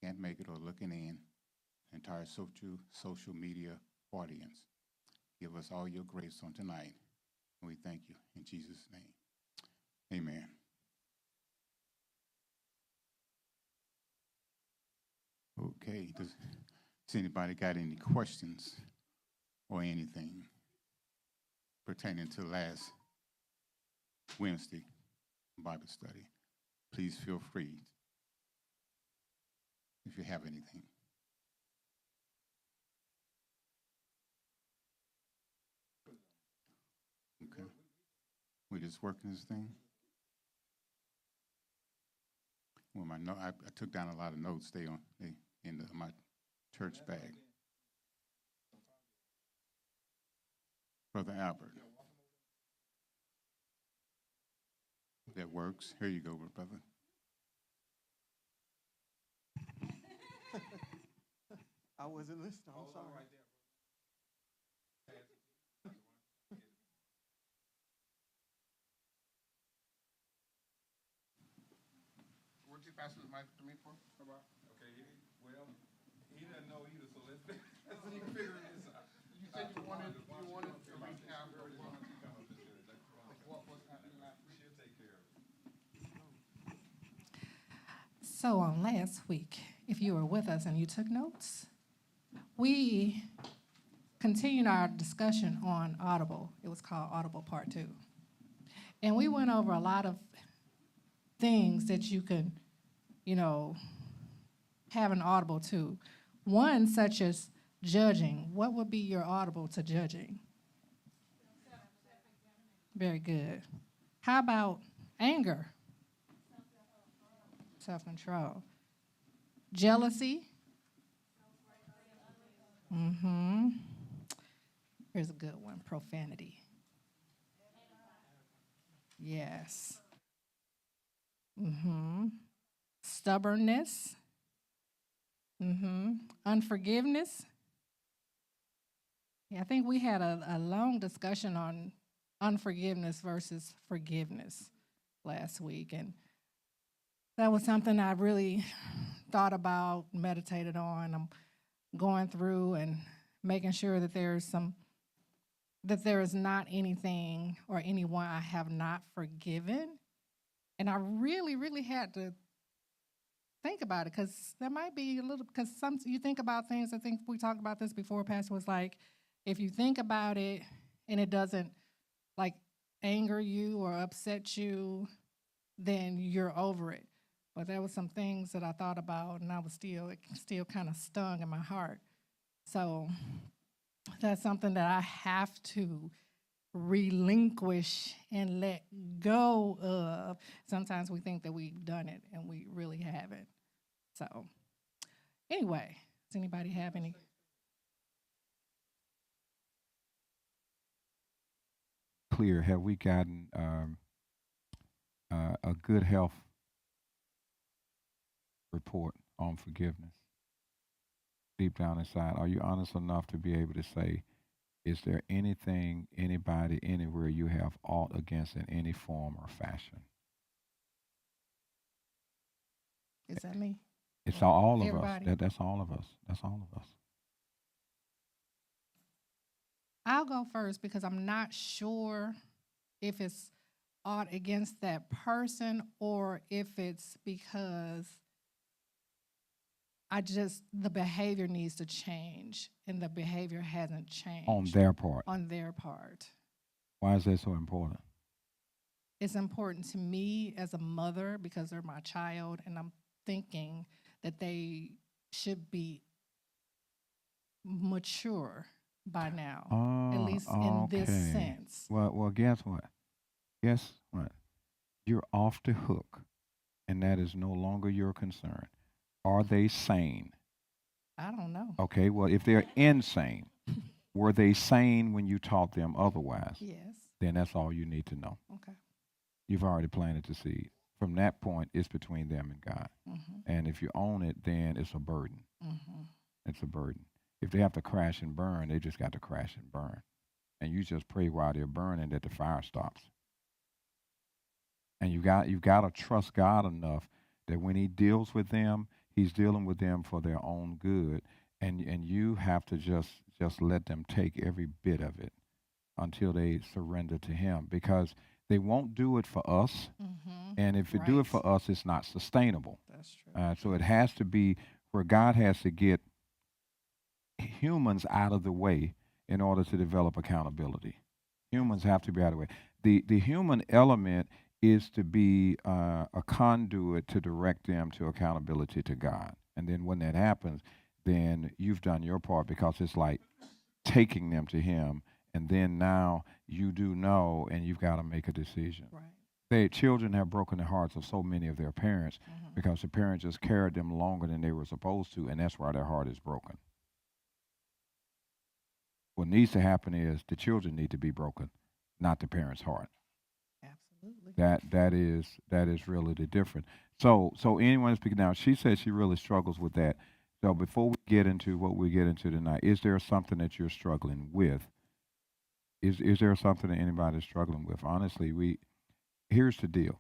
can't make it or looking in, entire social media audience. Give us all your grace on tonight. And we thank you in Jesus' name. Amen. Okay. Does anybody got any questions or anything pertaining to last Wednesday Bible study? Please feel free if you have anything. Okay. We're just working this thing. Well, I took down a lot of notes. They in my church bag. Brother Albert. That works. Here you go, brother. I wasn't listening. I'm sorry. What you pass the mic to me for? About? Okay, well, he doesn't know either, so let's see if you figure this out. You said you wanted to recap what was happening last week. She'll take care of it. So on last week, if you were with us and you took notes, we continued our discussion on Audible. It was called Audible Part 2. And we went over a lot of things that you could, have an audible to. One, such as judging. What would be your audible to judging? Very good. How about anger? Self-control. Jealousy? Mm-hmm. Here's a good one. Profanity. Yes. Mm-hmm. Stubbornness. Mm-hmm. Unforgiveness. Yeah, I think we had a long discussion on unforgiveness versus forgiveness last week, and that was something I really thought about, meditated on. I'm going through and making sure that there is not anything or anyone I have not forgiven. And I really, really had to think about it, because there might be because you think about things. I think we talked about this before. Pastor was like, if you think about it and it doesn't like anger you or upset you, then you're over it. But there was some things that I thought about, and it still kind of stung in my heart. So that's something that I have to relinquish and let go of. Sometimes we think that we've done it, and we really haven't. So anyway, does anybody have any? Clear, have we gotten a good health report on forgiveness? Deep down inside, are you honest enough to be able to say, is there anything, anybody, anywhere you have aught against in any form or fashion? Is that me? It's all of Everybody. us. That's all of us. That's all of us. I'll go first because I'm not sure if it's aught against that person or if it's because the behavior needs to change, and the behavior hasn't changed. On their part. On their part. Why is that so important? It's important to me as a mother because they're my child, and I'm thinking that they should be mature by now, at least in this sense. Well, guess what? Guess what? You're off the hook, and that is no longer your concern. Are they sane? I don't know. Okay, well, if they're insane, were they sane when you taught them otherwise? Yes. Then that's all you need to know. Okay. You've already planted the seed. From that point, it's between them and God. Mm-hmm. And if you own it, then it's a burden. Mm-hmm. It's a burden. If they have to crash and burn, they just got to crash and burn. And you just pray while they're burning that the fire stops. And you've got to trust God enough that when he deals with them, He's dealing with them for their own good, and you have to just let them take every bit of it until they surrender to Him, because they won't do it for us, Mm-hmm. and if they do it Right. for us, it's not sustainable. That's true. So it has to be where God has to get humans out of the way in order to develop accountability. Humans have to be out of the way. The human element is to be a conduit to direct them to accountability to God. And then when that happens, then you've done your part, because it's like taking them to Him. And then now you do know, and you've got to make a decision. Right. Children have broken the hearts of so many of their parents Mm-hmm. because the parents just carried them longer than they were supposed to, and that's why their heart is broken. What needs to happen is the children need to be broken, not the parents' heart. Absolutely. That is really the difference. So anyone speaking now, she said she really struggles with that. So before we get into what we get into tonight, is there something that you're struggling with? Is there something that anybody's struggling with? Honestly, here's the deal.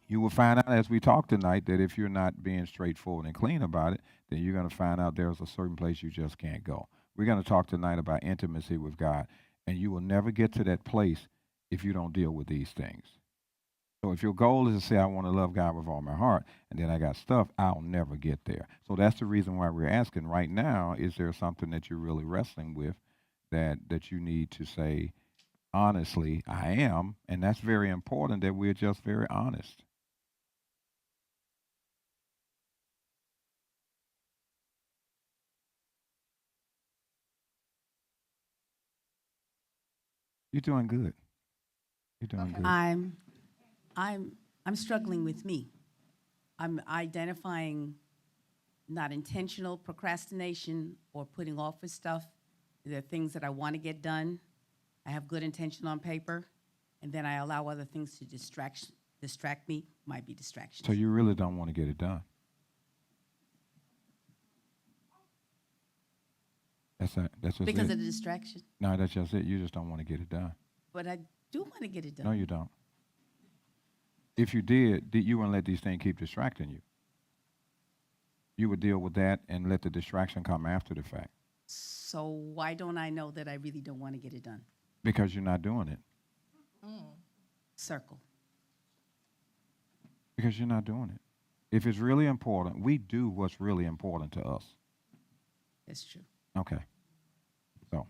You will find out as we talk tonight that if you're not being straightforward and clean about it, then you're going to find out there's a certain place you just can't go. We're going to talk tonight about intimacy with God, and you will never get to that place if you don't deal with these things. So if your goal is to say, I want to love God with all my heart, and then I got stuff, I'll never get there. So that's the reason why we're asking right now, is there something that you're really wrestling with that you need to say, honestly, I am, and that's very important that we're just very honest. You're doing good. You're doing Okay. good. I'm struggling with me. I'm identifying not intentional procrastination or putting off for stuff. There are things that I want to get done. I have good intention on paper, and then I allow other things to distract me. Might be distractions. So you really don't want to get it done. That's just because it. of the distraction. No, that's just it. You just don't want to get it done. But I do want to get it done. No, you don't. If you did, you wouldn't let these things keep distracting you. You would deal with that and let the distraction come after the fact, So why don't I know that I really don't want to get it done? because you're not doing it. Circle. Because you're not doing it. If it's really important, we do what's really important to us. That's true. Okay. So,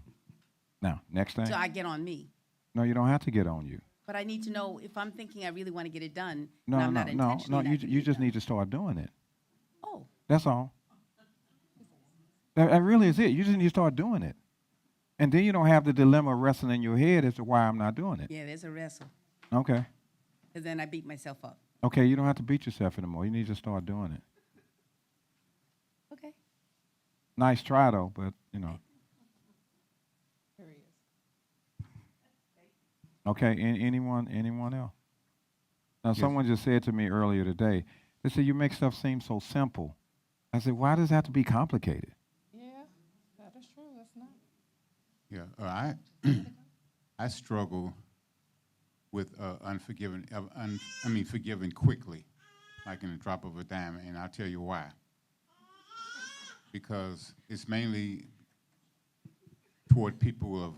now, next thing. So I get on me. No, you don't have to get on you. But I need to know if I'm thinking I really want to get it done, No, and I'm no, not no, intentionally no. not You getting you it just done. need to start doing it. Oh, That's all. That really is it. You just need to start doing it. And then you don't have the dilemma wrestling in your head as to why I'm not doing it. yeah, there's a wrestle. Okay. Because then I beat myself up. Okay, you don't have to beat yourself anymore. You need to start doing it. Okay. Nice try, though, but, Here he is. Okay, anyone else? Now, Yes. someone just said to me earlier today, they said, you make stuff seem so simple. I said, why does it have to be complicated? Yeah, that is true. That's not. Yeah, I struggle with forgiving quickly, like in a drop of a dime, and I'll tell you why. Because it's mainly toward people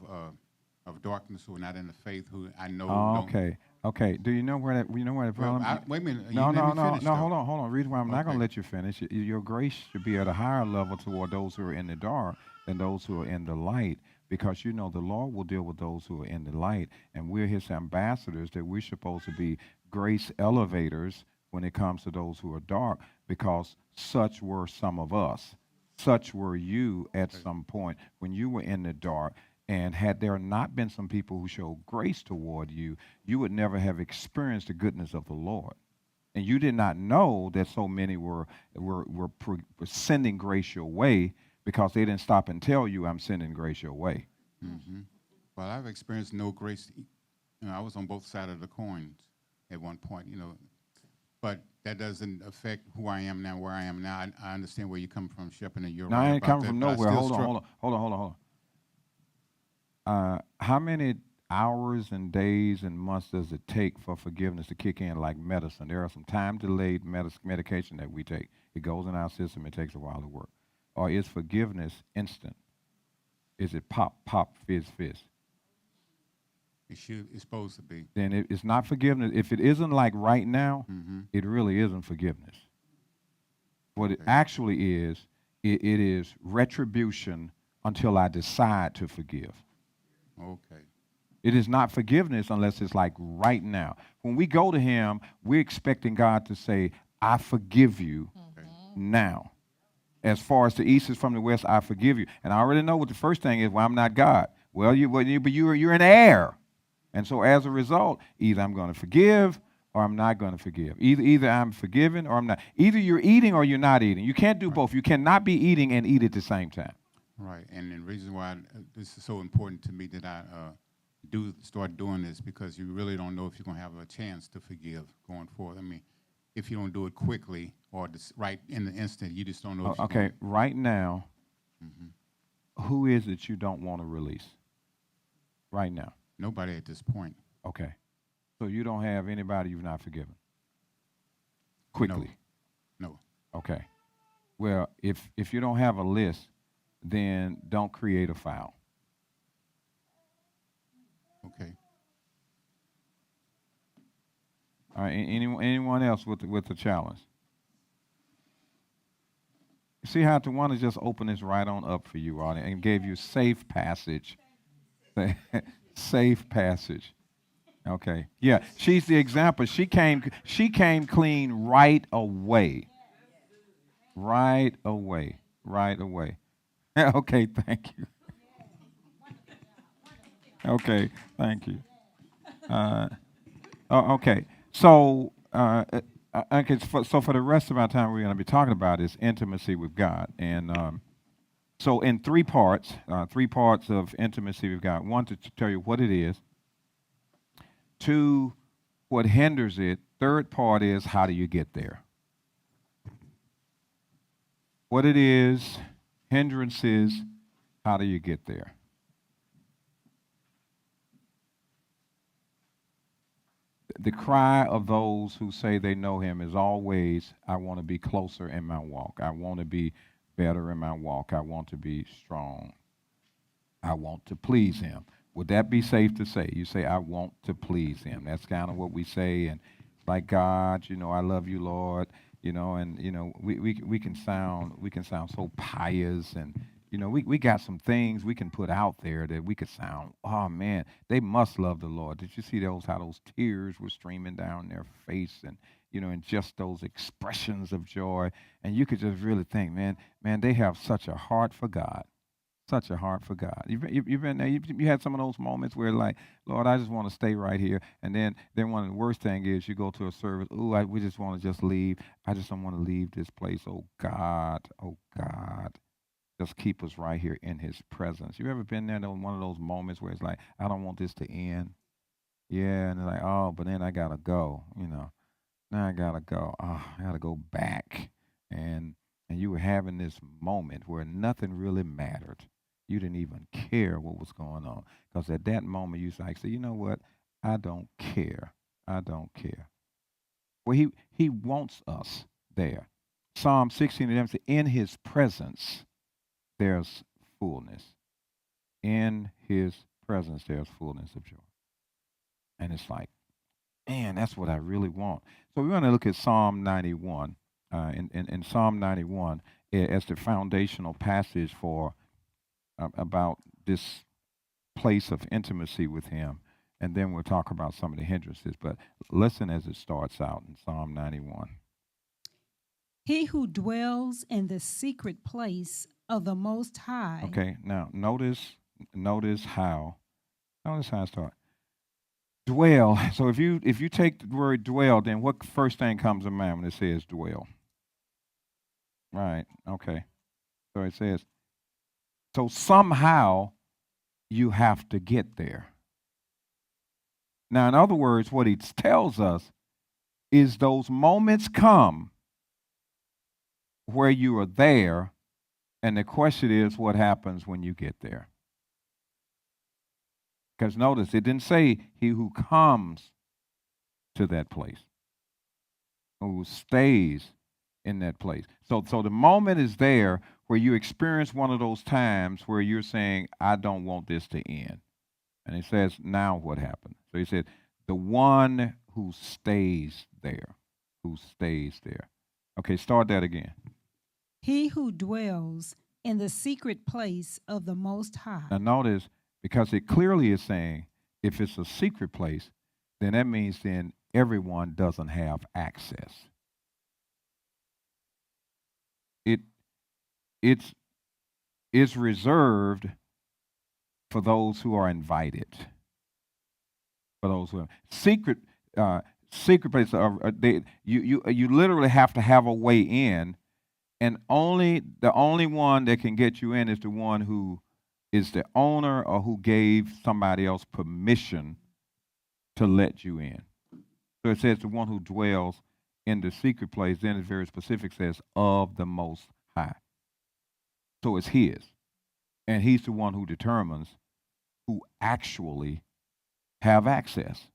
of darkness who are not in the faith, who I know don't. Okay. Do you know where that Well, problem? wait a minute. No, you no, let me no, finish, no. though. Hold on. The reason why I'm not going Okay. to let you finish, your grace should be at a higher level toward those who are in the dark than those who are in the light, because the Lord will deal with those who are in the light, and we're His ambassadors. That we're supposed to be grace elevators when it comes to those who are dark, because such were some of us. Such were you at some point when you were in the dark. And had there not been some people who showed grace toward you, you would never have experienced the goodness of the Lord. And you did not know that so many were sending grace your way, because they didn't stop and tell you, I'm sending grace your way. Mm-hmm. Well, I've experienced no grace. I was on both sides of the coins at one point, but that doesn't affect who I am now, where I am now. I understand where you come from, Shepard, and you're Now, right I ain't about coming that, from but I nowhere. still Hold on. How many hours and days and months does it take for forgiveness to kick in like medicine? There are some time-delayed medication that we take. It goes in our system. It takes a while to work. Or is forgiveness instant? Is it pop, pop, fizz, fizz? It's supposed to be. Then it's not forgiveness. If it isn't like right now, Mm-hmm. it really isn't forgiveness. What it Okay. actually is, it is retribution until I decide to forgive. Okay. It is not forgiveness unless it's like right now. When we go to him, we're expecting God to say, I forgive you Okay. now. As far as the east is from the west, I forgive you. And I already know what the first thing is. Well, I'm not God. Well, you're an heir. And so as a result, either I'm going to forgive or I'm not going to forgive. Either I'm forgiven or I'm not. Either you're eating or you're not eating. You can't do both. You cannot be eating and eat at the same time. Right. And the reason why this is so important to me that I start doing this, because you really don't know if you're going to have a chance to forgive going forward. I mean, if you don't do it quickly or right in the instant, you just don't know. If you're Okay, gonna, right now, who is it you don't want to release? Right now. nobody at this point. Okay. So you don't have anybody you've not forgiven? Quickly. No. Okay. Well, if you don't have a list, then don't create a file. Okay. All right. Anyone else with the challenge? You see how Tawana just opened this right on up for you all and gave you safe passage. Safe passage. Okay. Yeah, she's the example. She came clean right away. Right away. Right away. Okay, thank you. Okay, thank you. Okay, so so for the rest of our time, we're going to be talking about is intimacy with God, and so in three parts of intimacy with God. One, to tell you what it is. Two, what hinders it. Third part is how do you get there? What it is, hindrances, how do you get there? The cry of those who say they know him is always, I want to be closer in my walk. I want to be better in my walk. I want to be strong. I want to please him. Would that be safe to say? You say, I want to please him. That's kind of what we say. And it's like, God, I love you, Lord. And we can sound so pious, and we got some things we can put out there that we could sound, oh man, they must love the Lord. Did you see how those tears were streaming down their face, and and just those expressions of joy, and you could just really think, man, they have such a heart for God. Such a heart for God. You've been there. You had some of those moments where, like, Lord, I just want to stay right here. And then one of the worst thing is you go to a service. Ooh, we just want to just leave. I just don't want to leave this place. Oh God, just keep us right here in His presence. You ever been there? One of those moments where it's like, I don't want this to end. Yeah, and they're like, oh, but then I gotta go. Now I gotta go. Oh, I gotta go back. And you were having this moment where nothing really mattered. You didn't even care what was going on. Because at that moment, you was like, so you know what? I don't care. I don't care. Well, he wants us there. Psalm 16 says, in his presence, there's fullness. In his presence, there's fullness of joy. And it's like, man, that's what I really want. So we're going to look at Psalm 91. In Psalm 91, as the foundational passage for about this place of intimacy with him. And then we'll talk about some of the hindrances. But listen as it starts out in Psalm 91. He who dwells in the secret place of the Most High. Okay, now notice how it starts. Dwell. So if you take the word dwell, then what first thing comes to mind when it says dwell? Right, okay. So it says, so somehow you have to get there. Now, in other words, what he tells us is those moments come where you are there, and the question is, what happens when you get there? Because notice, it didn't say he who comes to that place, who stays in that place. So the moment is there where you experience one of those times where you're saying, I don't want this to end. And he says, now what happened? So he said, the one who stays there, who stays there. Okay, start that again. He who dwells in the secret place of the Most High. Now notice, because it clearly is saying, if it's a secret place, then that means then everyone doesn't have access. It's reserved for those who are invited. For those who are secret places, you literally have to have a way in, and the only one that can get you in is the one who is the owner or who gave somebody else permission to let you in. So it says the one who dwells in the secret place. Then it's very specific, says of the Most High. So it's his, and he's the one who determines who actually have access.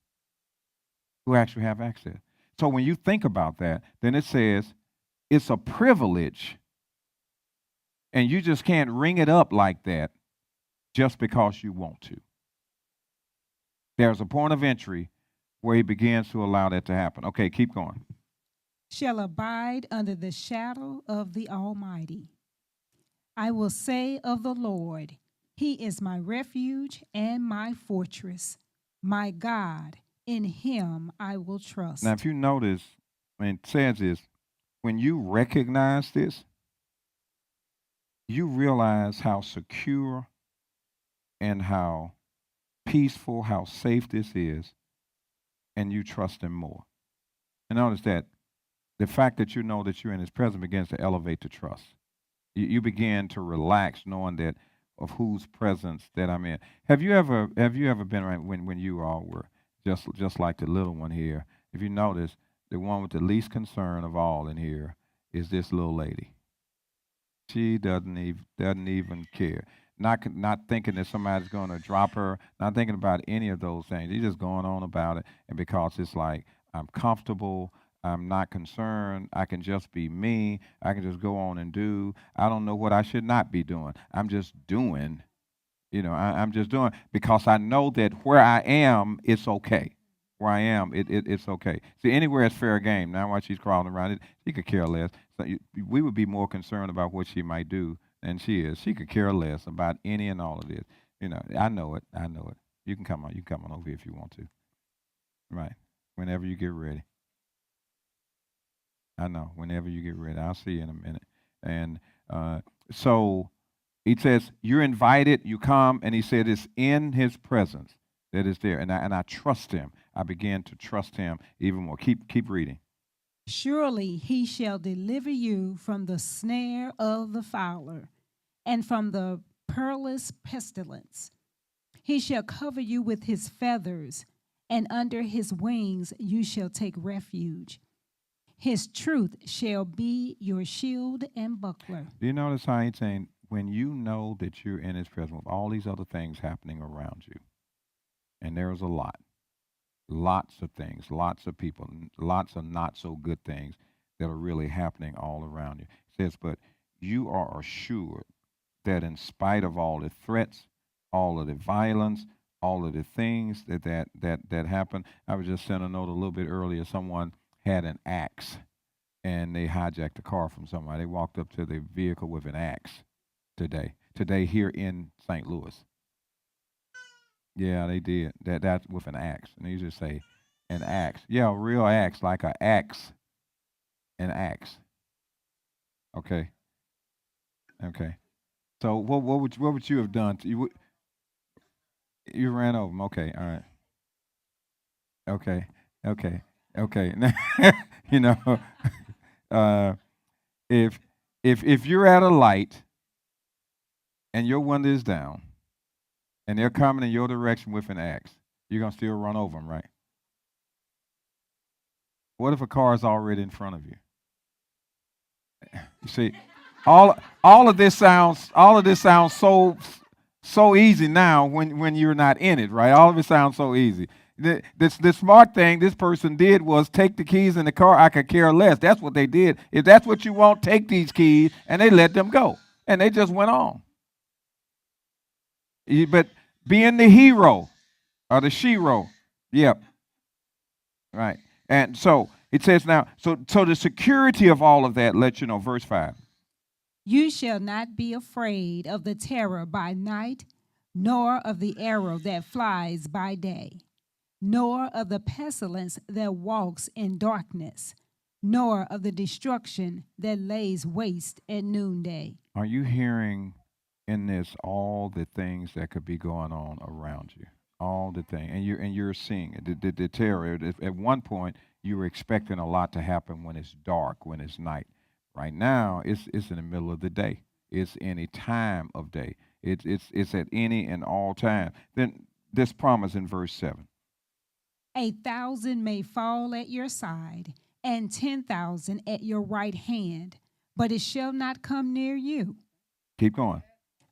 Who actually have access. So when you think about that, then it says it's a privilege, and you just can't ring it up like that just because you want to. There's a point of entry where he begins to allow that to happen. Okay, keep going. Shall abide under the shadow of the Almighty. I will say of the Lord, He is my refuge and my fortress, my God, in Him I will trust. Now, if you notice, when it says this, when you recognize this, you realize how secure and how peaceful, how safe this is, and you trust Him more. And notice that the fact that you know that you're in His presence begins to elevate the trust. You begin to relax knowing that of whose presence that I'm in. Have you ever been right when you all were just like the little one here? If you notice, the one with the least concern of all in here is this little lady. She doesn't even care. Not thinking that somebody's going to drop her. Not thinking about any of those things. She's just going on about it, and because it's like I'm comfortable. I'm not concerned. I can just be me. I can just go on and do. I don't know what I should not be doing. I'm just doing. I'm just doing because I know that where I am, it's okay. Where I am, it's okay. See, anywhere it's fair game. Now while she's crawling around it, she could care less. So we would be more concerned about what she might do than she is. She could care less about any and all of this. I know it. You can come on over here if you want to. Right. Whenever you get ready. I know, whenever you get ready. I'll see you in a minute. And so he says, you're invited, you come, and he said it's in his presence that is there. And I trust him. I began to trust him even more. Keep reading. Surely he shall deliver you from the snare of the fowler and from the perilous pestilence. He shall cover you with his feathers, and under his wings you shall take refuge. His truth shall be your shield and buckler. Do you notice how he's saying, when you know that you're in his presence with all these other things happening around you, and there's a lot, lots of things, lots of people, lots of not so good things that are really happening all around you. It says, but you are assured that in spite of all the threats, all of the violence, all of the things that happen. I was just sent a note a little bit earlier. Someone had an axe, and they hijacked a car from somebody. They walked up to the vehicle with an axe today here in St. Louis. Yeah, they did. That's with an axe. And they usually say an axe. Yeah, a real axe, like an axe. An axe. Okay. So what would you have done? You ran over them. Okay, all right. Okay. If you're at a light and your window is down and they're coming in your direction with an axe, you're gonna still run over them, right? What if a car is already in front of you? You see, all of this sounds so easy now when you're not in it, right? All of it sounds so easy. The smart thing this person did was take the keys in the car. I could care less. That's what they did. If that's what you want, take these keys, and they let them go, and they just went on. But being the hero or the shero, yep, right. And so it says now, so the security of all of that lets you know. Verse 5. You shall not be afraid of the terror by night, nor of the arrow that flies by day, nor of the pestilence that walks in darkness, nor of the destruction that lays waste at noonday. Are you hearing in this all the things that could be going on around you? All the things, and you're seeing it. The terror. At one point, you were expecting a lot to happen when it's dark, when it's night. Right now, it's in the middle of the day. It's any time of day. It's at any and all time. Then this promise in verse 7. 1,000 may fall at your side, and 10,000 at your right hand, but it shall not come near you. Keep going.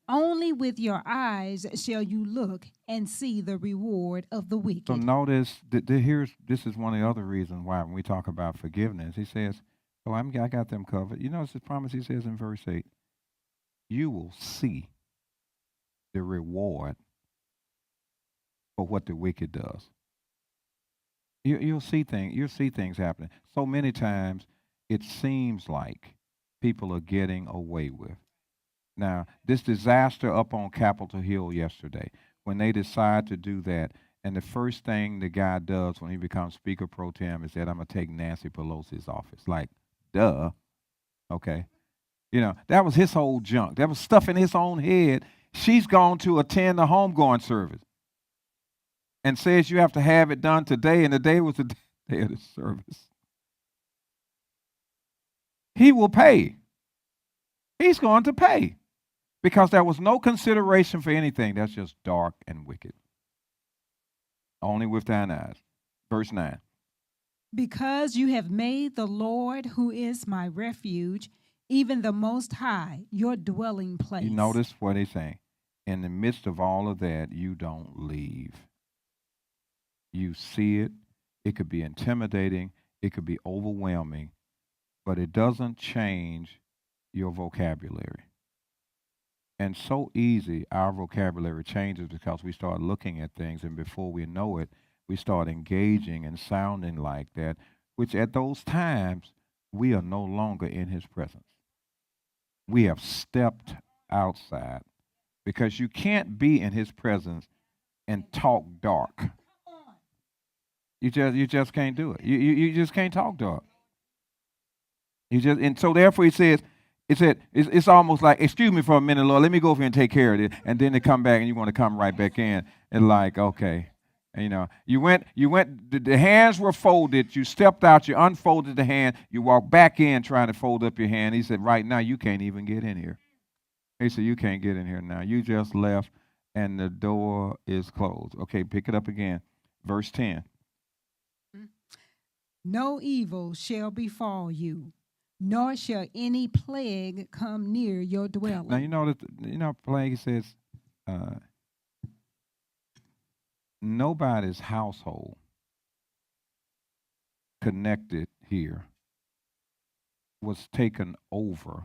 Only with your eyes shall you look and see the reward of the wicked. So notice that this is one of the other reasons why when we talk about forgiveness, he says, "Oh, I got them covered." You notice the promise he says in verse 8, "You will see the reward for what the wicked does." You'll see things. You'll see things happening. So many times, it seems like people are getting away with. Now, this disaster up on Capitol Hill yesterday, when they decide to do that, and the first thing the guy does when he becomes Speaker Pro Tem is that I'm going to take Nancy Pelosi's office. Like, duh. Okay. You know, that was his whole junk. That was stuff in his own head. She's gone to attend the homegoing service and says you have to have it done today, and the day was the day of the service. He will pay. He's going to pay. Because there was no consideration for anything. That's just dark and wicked. Only with thine eyes. Verse 9. Because you have made the Lord, who is my refuge, even the Most High, your dwelling place. You notice what he's saying. In the midst of all of that, you don't leave. You see it. It could be intimidating. It could be overwhelming. But it doesn't change your vocabulary. And so easy, our vocabulary changes because we start looking at things, and before we know it, we start engaging and sounding like that, which at those times, we are no longer in his presence. We have stepped outside because you can't be in his presence and talk dark. You just can't do it. You just can't talk dark. And so therefore he says, it's almost like, excuse me for a minute, Lord, let me go over here and take care of it. And then they come back and you want to come right back in. And like, okay. And, you know, you went, the hands were folded. You stepped out, you unfolded the hand. You walked back in trying to fold up your hand. He said, right now, you can't even get in here. He said, you can't get in here now. You just left and the door is closed. Okay, pick it up again. Verse 10. No evil shall befall you, nor shall any plague come near your dwelling. Now, you know, plague says, nobody's household connected here was taken over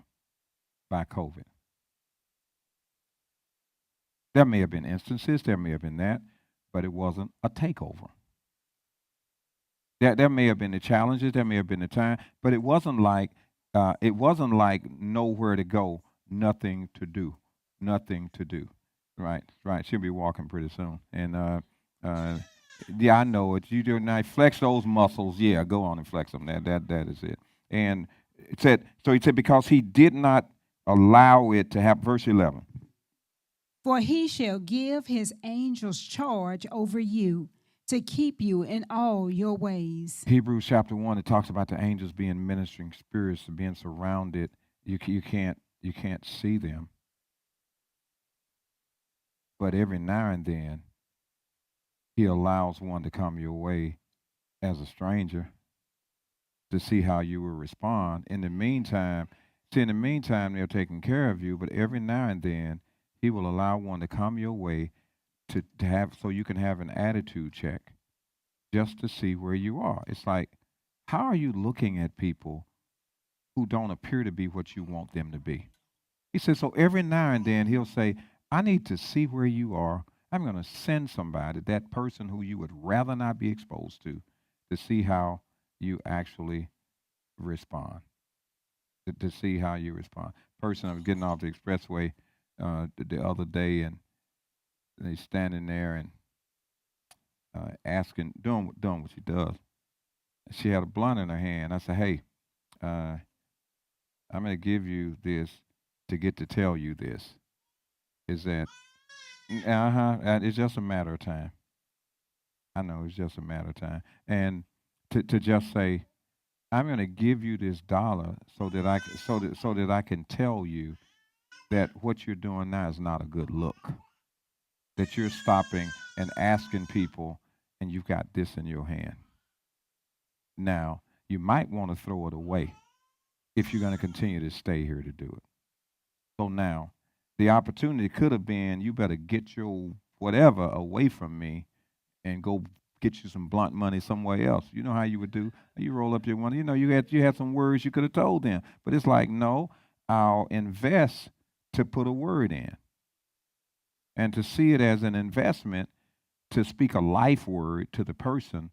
by COVID. There may have been instances, there may have been that, but it wasn't a takeover. There may have been the challenges, there may have been the time, but it wasn't like nowhere to go, nothing to do. Right. She'll be walking pretty soon. And yeah, I know it. You do not flex those muscles. Yeah, go on and flex them. That is it. And he said because he did not allow it to happen. Verse 11. For he shall give his angels charge over you, to keep you in all your ways. Hebrews chapter 1, it talks about the angels being ministering spirits, being surrounded. You can't see them. But every now and then, he allows one to come your way as a stranger to see how you will respond. In the meantime, they're taking care of you, but every now and then, he will allow one to come your way to have, so you can have an attitude check just to see where you are. It's like, how are you looking at people who don't appear to be what you want them to be? He says, so every now and then he'll say, I need to see where you are. I'm going to send somebody, that person who you would rather not be exposed to see how you actually respond. To see how you respond. Person, I was getting off the expressway the other day, and they standing there and asking, doing what she does. She had a blunt in her hand. I said, hey, I'm going to give you this to get to tell you this. Is that, it's just a matter of time. I know it's just a matter of time. And to just say, I'm going to give you this dollar so that I can tell you that what you're doing now is not a good look. That you're stopping and asking people, and you've got this in your hand. Now, you might want to throw it away if you're going to continue to stay here to do it. So now, the opportunity could have been, you better get your whatever away from me and go get you some blunt money somewhere else. You know how you would do? You roll up your money. You know, you had some words you could have told them. But it's like, no, I'll invest to put a word in. And to see it as an investment, to speak a life word to the person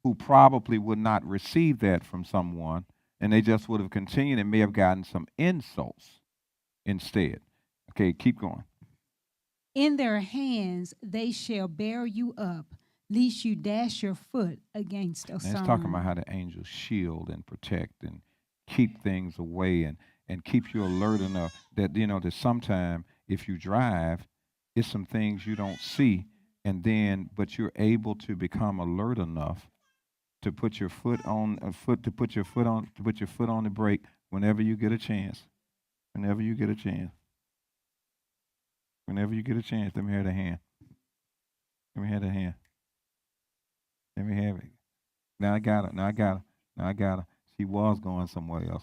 who probably would not receive that from someone, and they just would have continued and may have gotten some insults instead. Okay, keep going. In their hands they shall bear you up, lest you dash your foot against a And stone. it's talking about how the angels shield and protect and keep things away and keep you alert enough that, that sometime if you drive, it's some things you don't see, but you're able to become alert enough to put your foot on the brake whenever you get a chance. Whenever you get a chance. Whenever you get a chance, let me have the hand. Let me have the hand. Let me have it. Now I got her. She was going somewhere else.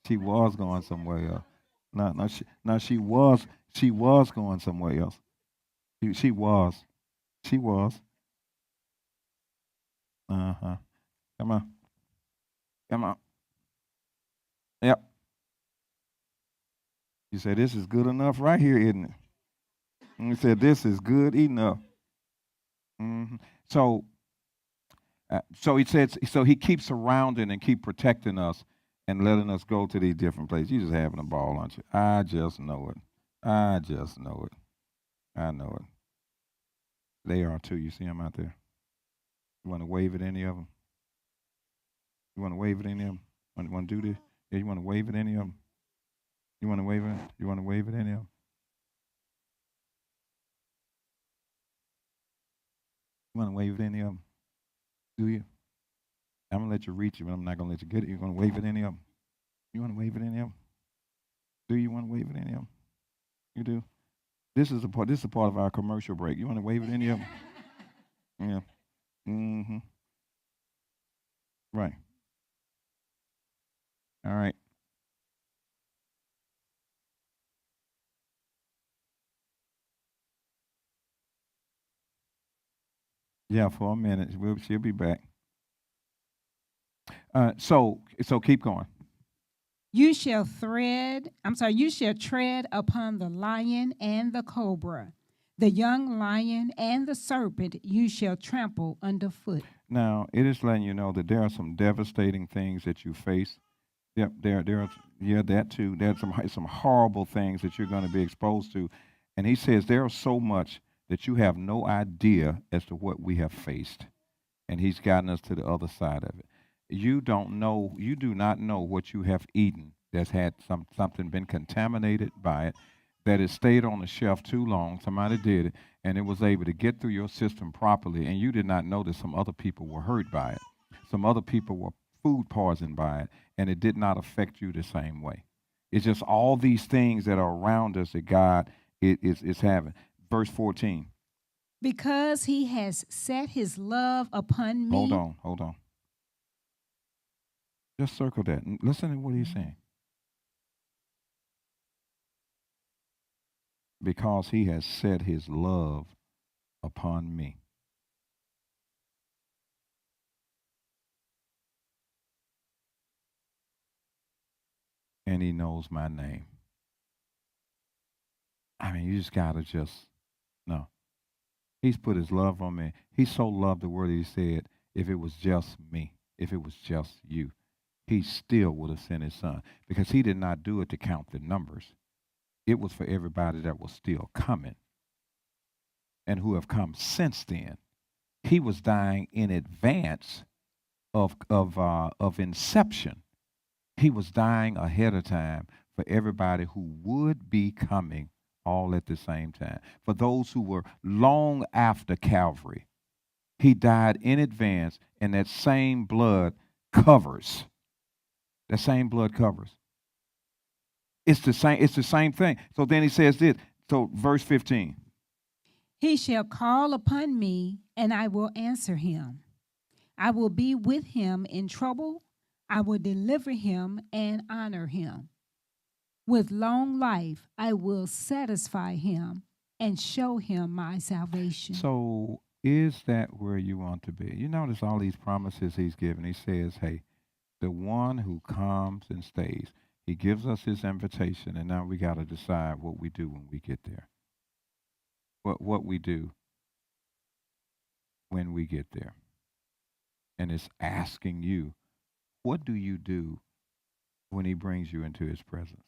She was going somewhere else. She was going somewhere else. She was. Uh-huh. Come on. Yep. You said this is good enough right here, isn't it? And you said this is good enough. Mm-hmm. So he said, so he keeps surrounding and keep protecting us and letting us go to these different places. You're just having a ball, aren't you? I just know it. I know it. They are too. You see them out there? You want to wave at any of them? You want to wave at any of them? Want to do this? Yeah, you want to wave at any of them? You want to wave at? You want to wave at any of them? You want to wave at any of them? Do you? I'm going to let you reach it, but I'm not going to let you get it. You want to wave at any of them? You want to wave at any of them? Do you want to wave at any of them? You do? This is a part of our commercial break. You want to wave at any of them? Yeah. Mm-hmm. Right. All right. Yeah, for a minute. She'll be back. So keep going. You shall tread upon the lion and the cobra, the young lion and the serpent you shall trample underfoot. Now, it is letting you know that there are some devastating things that you face. Yep, there are, that too. There's some horrible things that you're going to be exposed to. And he says there are so much that you have no idea as to what we have faced. And he's gotten us to the other side of it. You do not know what you have eaten that's had something been contaminated by it, that it stayed on the shelf too long. Somebody did it, and it was able to get through your system properly, and you did not know that some other people were hurt by it. Some other people were food poisoned by it, and it did not affect you the same way. It's just all these things that are around us that God is having. Verse 14. Because he has set his love upon me. Hold on. Just circle that. Listen to what he's saying. Because he has set his love upon me. and he knows my name. I mean, you just got to no. He's put his love on me. He so loved the word he said, if it was just me, if it was just you, he still would have sent his son, because he did not do it to count the numbers. It was for everybody that was still coming and who have come since then. He was dying in advance of inception. He was dying ahead of time for everybody who would be coming all at the same time. For those who were long after Calvary, he died in advance, and that same blood covers. That same blood covers. It's the same thing. So then he says this. So verse 15. He shall call upon me, and I will answer him. I will be with him in trouble. I will deliver him and honor him. With long life, I will satisfy him and show him my salvation. So is that where you want to be? You notice all these promises he's given. He says, hey, the one who comes and stays. He gives us his invitation, and now we got to decide what we do when we get there. What we do when we get there. And it's asking you, what do you do when he brings you into his presence?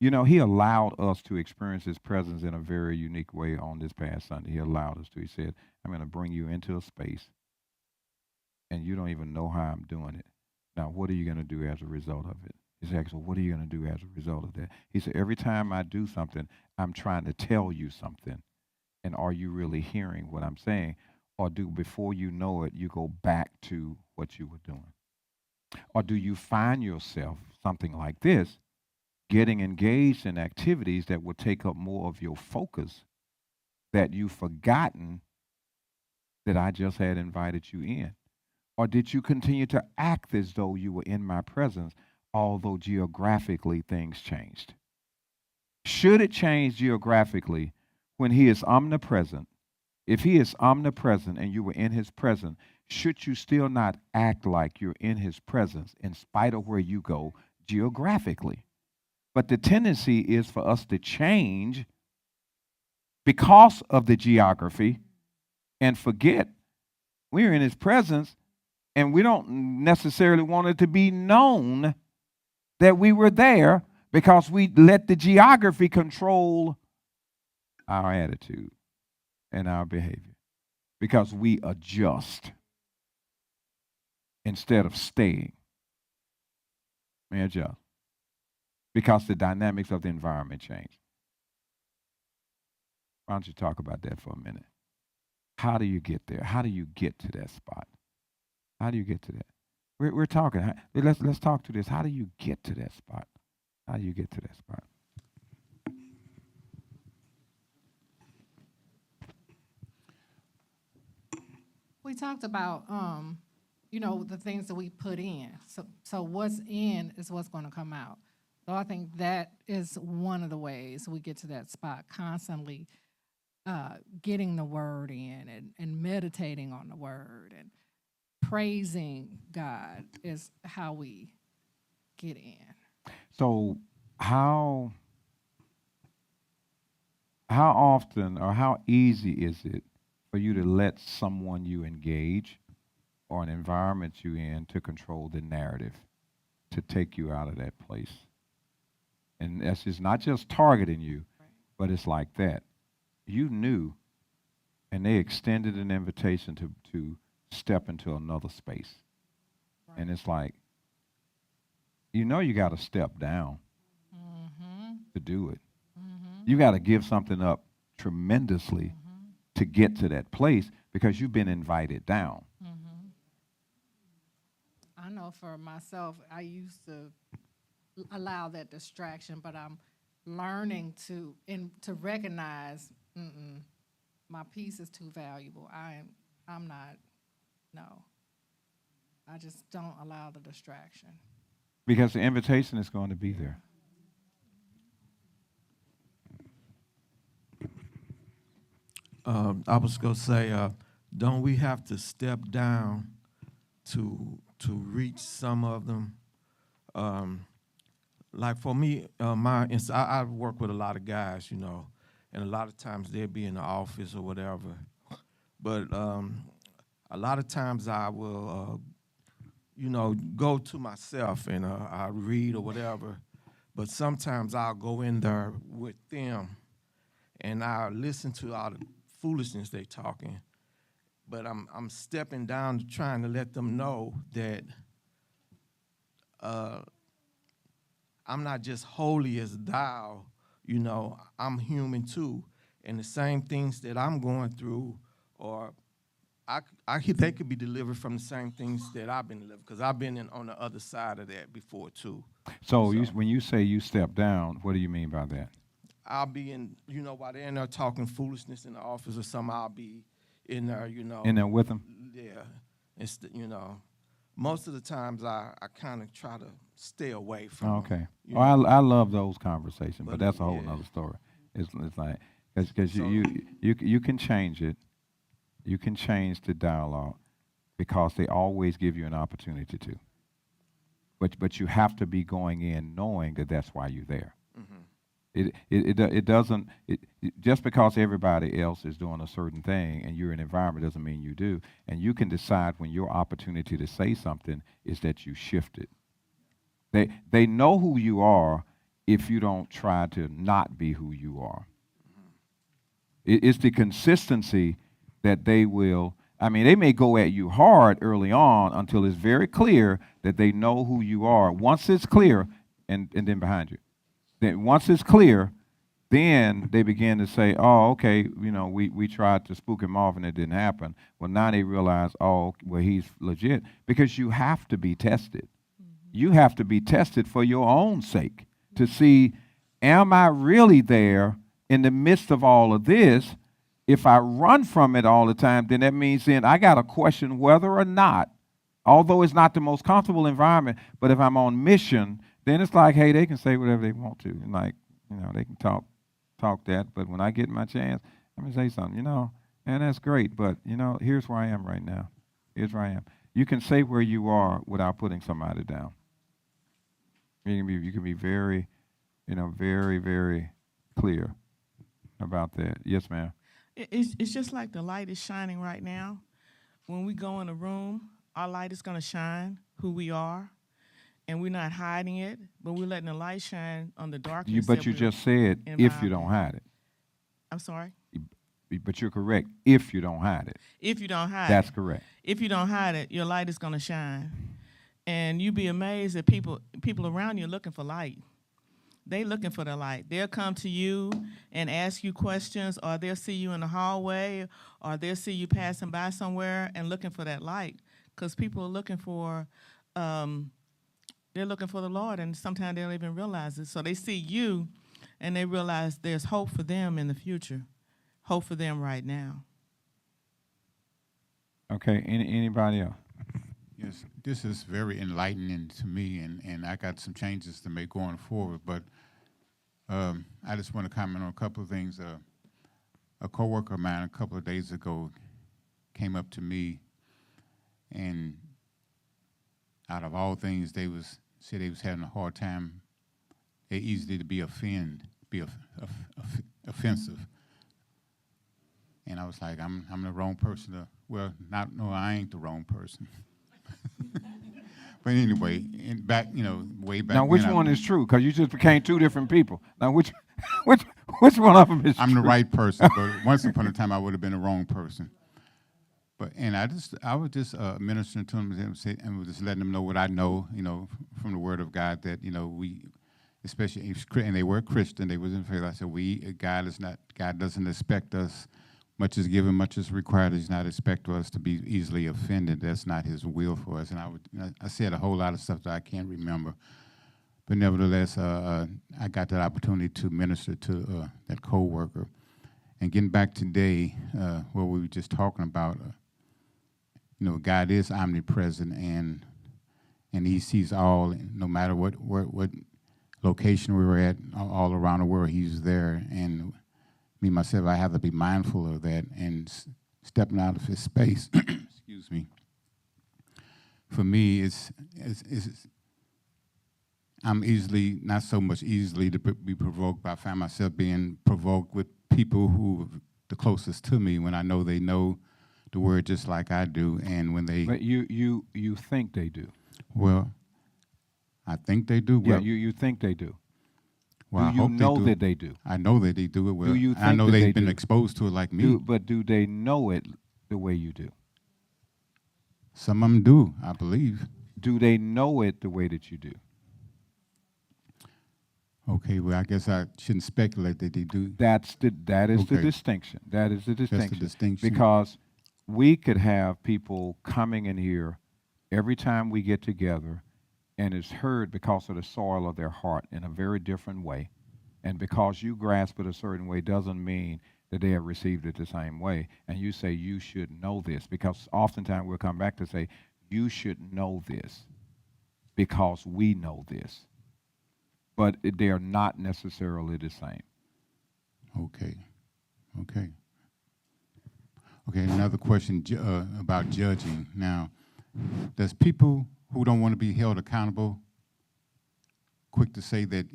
You know, he allowed us to experience his presence in a very unique way on this past Sunday. He allowed us to. He said, I'm going to bring you into a space, and you don't even know how I'm doing it. Now, what are you going to do as a result of it? He said, so what are you going to do as a result of that? He said, every time I do something, I'm trying to tell you something. And are you really hearing what I'm saying? Or do, before you know it, you go back to what you were doing? Or do you find yourself, something like this, getting engaged in activities that will take up more of your focus, that you've forgotten that I just had invited you in? Or did you continue to act as though you were in my presence, although geographically things changed? Should it change geographically when he is omnipresent? If he is omnipresent and you were in his presence, should you still not act like you're in his presence in spite of where you go geographically? But the tendency is for us to change because of the geography and forget we're in his presence, and we don't necessarily want it to be known that we were there because we let the geography control our attitude and our behavior, because we adjust instead of staying. We adjust because the dynamics of the environment change. Why don't you talk about that for a minute? How do you get there? How do you get to that spot? How do you get to that? We're talking. Let's talk to this. How do you get to that spot? How do you get to that spot? We talked about, the things that we put in. So what's in is what's going to come out. So I think that is one of the ways we get to that spot, constantly getting the word in and meditating on the word and praising God is how we get in. So how often or how easy is it for you to let someone you engage or an environment you in to control the narrative, to take you out of that place? And that's just not just targeting you, but it's like that. You knew, and they extended an invitation to step into another space. Right. And it's like, you got to step down to do it. You got to give something up tremendously to get to that place because you've been invited down. I know for myself, I used to allow that distraction, but I'm learning to recognize my peace is too valuable. I'm not. No, I just don't allow the distraction. Because the invitation is going to be there. I was going to say, don't we have to step down to reach some of them? like for me, I work with a lot of guys, you know, and a lot of times they'll be in the office or whatever. But a lot of times I will, you know, go to myself and I read or whatever. But sometimes I'll go in there with them and I'll listen to all the foolishness they talking. But I'm stepping down trying to let them know that I'm not just holy as thou, you know, I'm human too. And the same things that I'm going through, or they could be delivered from the same things that I've been delivered, because I've been on the other side of that before too. So when you say you step down, what do you mean by that? I'll be in, you know, while they're in there talking foolishness in the office or something, I'll be in there, you know. In there with them? Yeah. It's, you know, most of the times I kind of try to stay away from them, Okay. you Well, know. I love those conversations, but But, that's a whole yeah. nother story. It's like, because So- you can change it. You can change the dialogue because they always give you an opportunity to. But you have to be going in knowing that that's why you're there. It doesn't just because everybody else is doing a certain thing and you're in an environment doesn't mean you do. And you can decide when your opportunity to say something is that you shift it. They know who you are if you don't try to not be who you are. It's the consistency that they will. I mean, they may go at you hard early on until it's very clear that they know who you are. Once it's clear, and then behind you. Then once it's clear, then they begin to say, oh, okay, you know, we tried to spook him off and it didn't happen. Well, now they realize, oh, well, he's legit. Because you have to be tested. You have to be tested for your own sake to see, am I really there in the midst of all of this? If I run from it all the time, then that means then I got to question whether or not, although it's not the most comfortable environment, but if I'm on mission, then it's like, hey, they can say whatever they want to. And like, you know, they can talk that, but when I get my chance, let me say something, you know, and that's great, but, you know, here's where I am right now. Here's where I am. You can say where you are without putting somebody down. You can be very, you know, very, very clear about that. Yes, ma'am. It's just like the light is shining right now. When we go in a room, our light is going to shine who we are, and we're not hiding it, but we're letting the light shine on the darkness. But you just said if you don't hide it. I'm sorry? But you're correct. If you don't hide it. If you don't hide That's it. correct. If you don't hide it, your light is going to shine. And you'd be amazed that people around you are looking for light. They looking for the light. They'll come to you and ask you questions, or they'll see you in the hallway, or they'll see you passing by somewhere and looking for that light. Because people are looking for, they're looking for the Lord, and sometimes they don't even realize it. So they see you, and they realize there's hope for them in the future, hope for them right now. Okay. Anybody else? Yes, this is very enlightening to me, and I got some changes to make going forward. But I just want to comment on a couple of things. A coworker of mine a couple of days ago came up to me, and out of all things, said they was having a hard time. They easily to be offensive. And I was like, I'm the wrong person to. Well, no, I ain't the wrong person. But anyway, way back. Now, which when one is true? Because you just became two different people. Now, which one of them is I'm true? the right person, but once upon a time I would have been the wrong person. I was just ministering to them and was just letting them know what I know, from the Word of God, that we, especially and they were Christian, they was in faith. I said God doesn't expect us. Much is given, much is required. He does not expect us to be easily offended. That's not His will for us. And I said a whole lot of stuff that I can't remember. But nevertheless, I got that opportunity to minister to that coworker. And getting back today, where we were just talking about, God is omnipresent, and He sees all, no matter what location we were at, all around the world, He's there. And me, myself, I have to be mindful of that and stepping out of His space. Excuse me. For me, I'm easily, not so much easily to be provoked, but I find myself being provoked with people who are the closest to me when I know they know the word just like I do, and when they, But you think they do. well, I think they do. Yeah, Well, you think they do. well, I Do you hope know they do. that they do? I know that they do it well. you I think know that they've they been do? exposed to it like me. But do they know it the way you do? Some of them do, I believe. Do they know it the way that you do? Okay, well, I guess I shouldn't speculate that they do. That is the Okay. distinction. That is the distinction. distinction. Because we could have people coming in here every time we get together, and it's heard because of the soil of their heart in a very different way. And because you grasp it a certain way doesn't mean that they have received it the same way. And you say, you should know this. Because oftentimes we'll come back to say, you should know this because we know this. But they are not necessarily the same. Okay. Another question about judging. Now, does people who don't want to be held accountable quick to say that,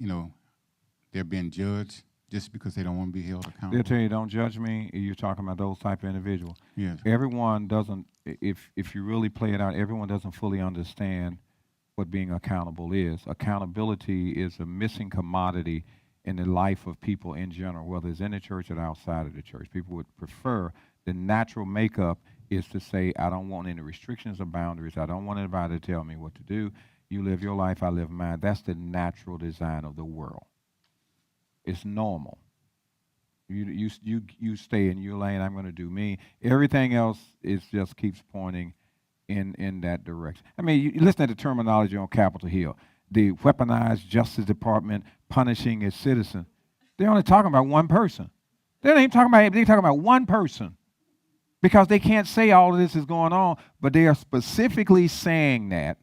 they're being judged just because they don't want to be held They'll accountable? tell you, don't judge me. You're talking about those type of individuals. Yes. Everyone doesn't, if you really play it out, everyone doesn't fully understand what being accountable is. Accountability is a missing commodity in the life of people in general, whether it's in the church or outside of the church. People would prefer the natural makeup is to say, I don't want any restrictions or boundaries. I don't want anybody to tell me what to do. You live your life, I live mine. That's the natural design of the world. It's normal. You stay in your lane, I'm going to do me. Everything else is just keeps pointing in that direction. I mean, you listen to the terminology on Capitol Hill. The weaponized Justice Department punishing its citizens. They're only talking about one person. They're talking about one person. Because they can't say all of this is going on, but they are specifically saying that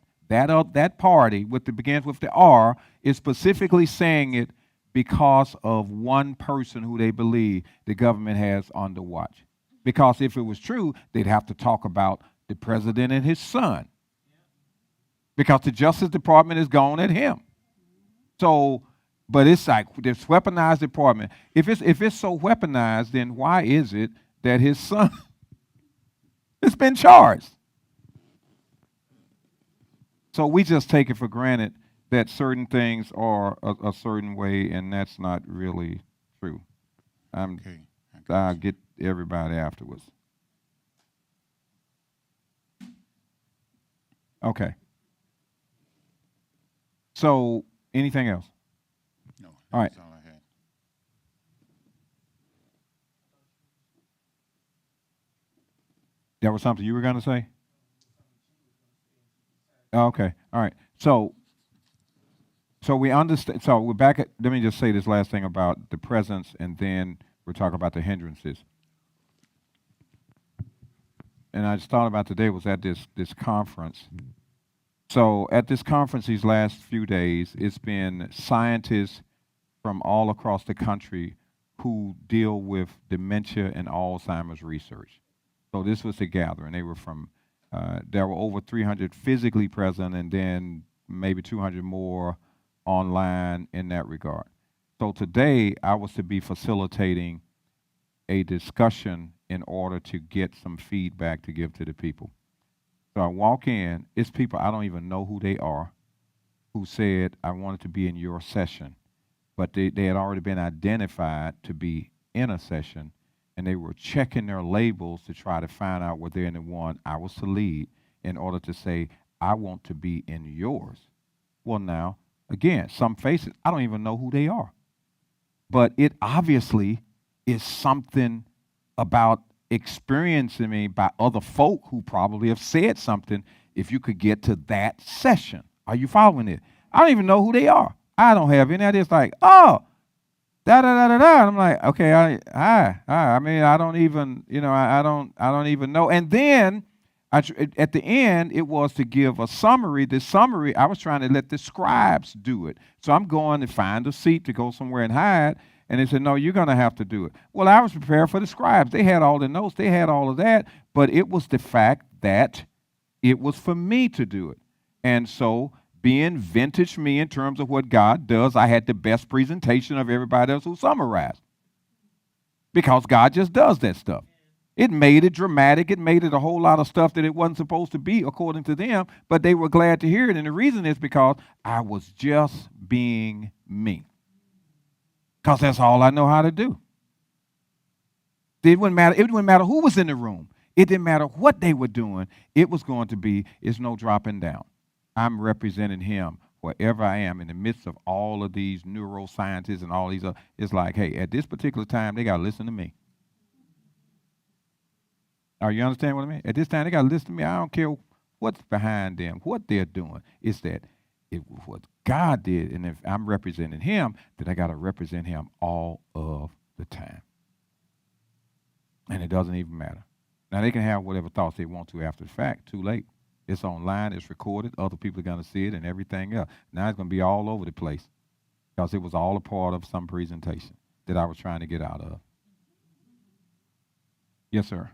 party begins with the R is specifically saying it because of one person who they believe the government has under watch. Because if it was true, they'd have to talk about the president and his son. Because the Justice Department is gone at him. So, but it's like this weaponized department. If it's so weaponized, then why is it that his son has been charged? So we just take it for granted that certain things are a certain way, and that's not really true. Okay. I'll get everybody afterwards. Okay. So, anything else? No, All right. that's all I had. There was something you were going to say? Okay. All right. So we understand. So we're back at, let me just say this last thing about the presence, and then we'll talk about the hindrances. And I just thought about today was at this conference. So at this conference these last few days, it's been scientists from all across the country who deal with dementia and Alzheimer's research. So this was a gathering. They were from, there were over 300 physically present, and then maybe 200 more online in that regard. So today I was to be facilitating a discussion in order to get some feedback to give to the people. So I walk in, it's people I don't even know who they are, who said, I wanted to be in your session. But they had already been identified to be in a session, and they were checking their labels to try to find out whether they're in the one I was to lead in order to say, I want to be in yours. Well, now, again, some faces, I don't even know who they are. But it obviously is something about experiencing me by other folk who probably have said something if you could get to that session. Are you following it? I don't even know who they are. I don't have any idea. It's like, oh, da-da-da-da-da. And I'm like, okay, I mean, I don't even, I don't even know. And then at the end, it was to give a summary. The summary, I was trying to let the scribes do it. So I'm going to find a seat to go somewhere and hide. And they said, no, you're going to have to do it. Well, I was prepared for the scribes. They had all the notes. They had all of that. But it was the fact that it was for me to do it. And so being vintage me in terms of what God does. I had the best presentation of everybody else who summarized. Because God just does that stuff. It made it dramatic. It made it a whole lot of stuff that it wasn't supposed to be according to them, but they were glad to hear it. And the reason is because I was just being me. Because that's all I know how to do. It wouldn't matter who was in the room. It didn't matter what they were doing. It was going to be, it's no dropping down. I'm representing him wherever I am in the midst of all of these neuroscientists and all these other. It's like, hey, at this particular time, they got to listen to me. Are you understand what I mean? At this time, they got to listen to me. I don't care what's behind them, what they're doing. It's that it was what God did, and if I'm representing him, then I got to represent him all of the time. And it doesn't even matter. Now, they can have whatever thoughts they want to after the fact. Too late. It's online. It's recorded. Other people are going to see it and everything else. Now it's going to be all over the place because it was all a part of some presentation that I was trying to get out of. Yes, sir.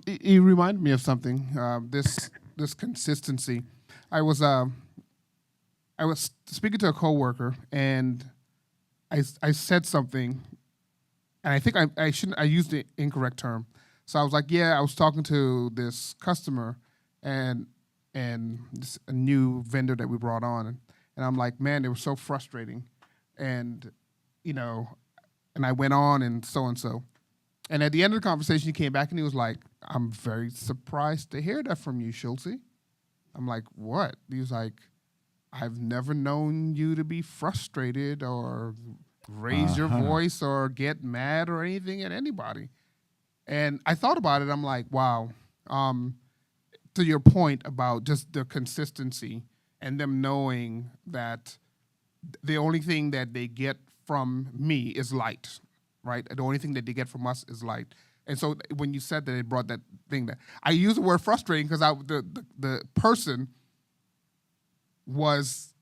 It reminded me of something. This consistency. I was speaking to a coworker, and I said something, and I think I used the incorrect term. So I was like, yeah, I was talking to this customer, and this a new vendor that we brought on, and I'm like, man, they were so frustrating, and and I went on and so. And at the end of the conversation, he came back and he was like, I'm very surprised to hear that from you, Schultze. I'm like, what? He was like, I've never known you to be frustrated or raise your voice or get mad or anything at anybody. And I thought about it. I'm like, wow. To your point about just the consistency and them knowing that the only thing that they get from me is light, right? The only thing that they get from us is light. And so when you said that, it brought that thing that I use the word frustrating because the person was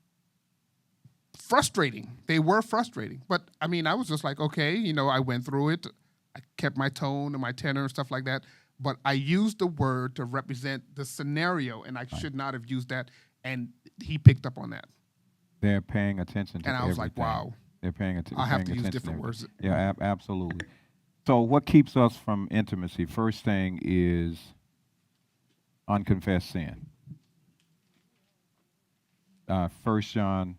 frustrating. They were frustrating. But I mean, I was just like, okay, I went through it. I kept my tone and my tenor and stuff like that. But I used the word to represent the scenario, and I should not have used that. And he picked up on that. They're paying attention to And I was everything. like, wow. They're paying attention. I have to use different words. Yeah, absolutely. So what keeps us from intimacy? First thing is unconfessed sin. 1 John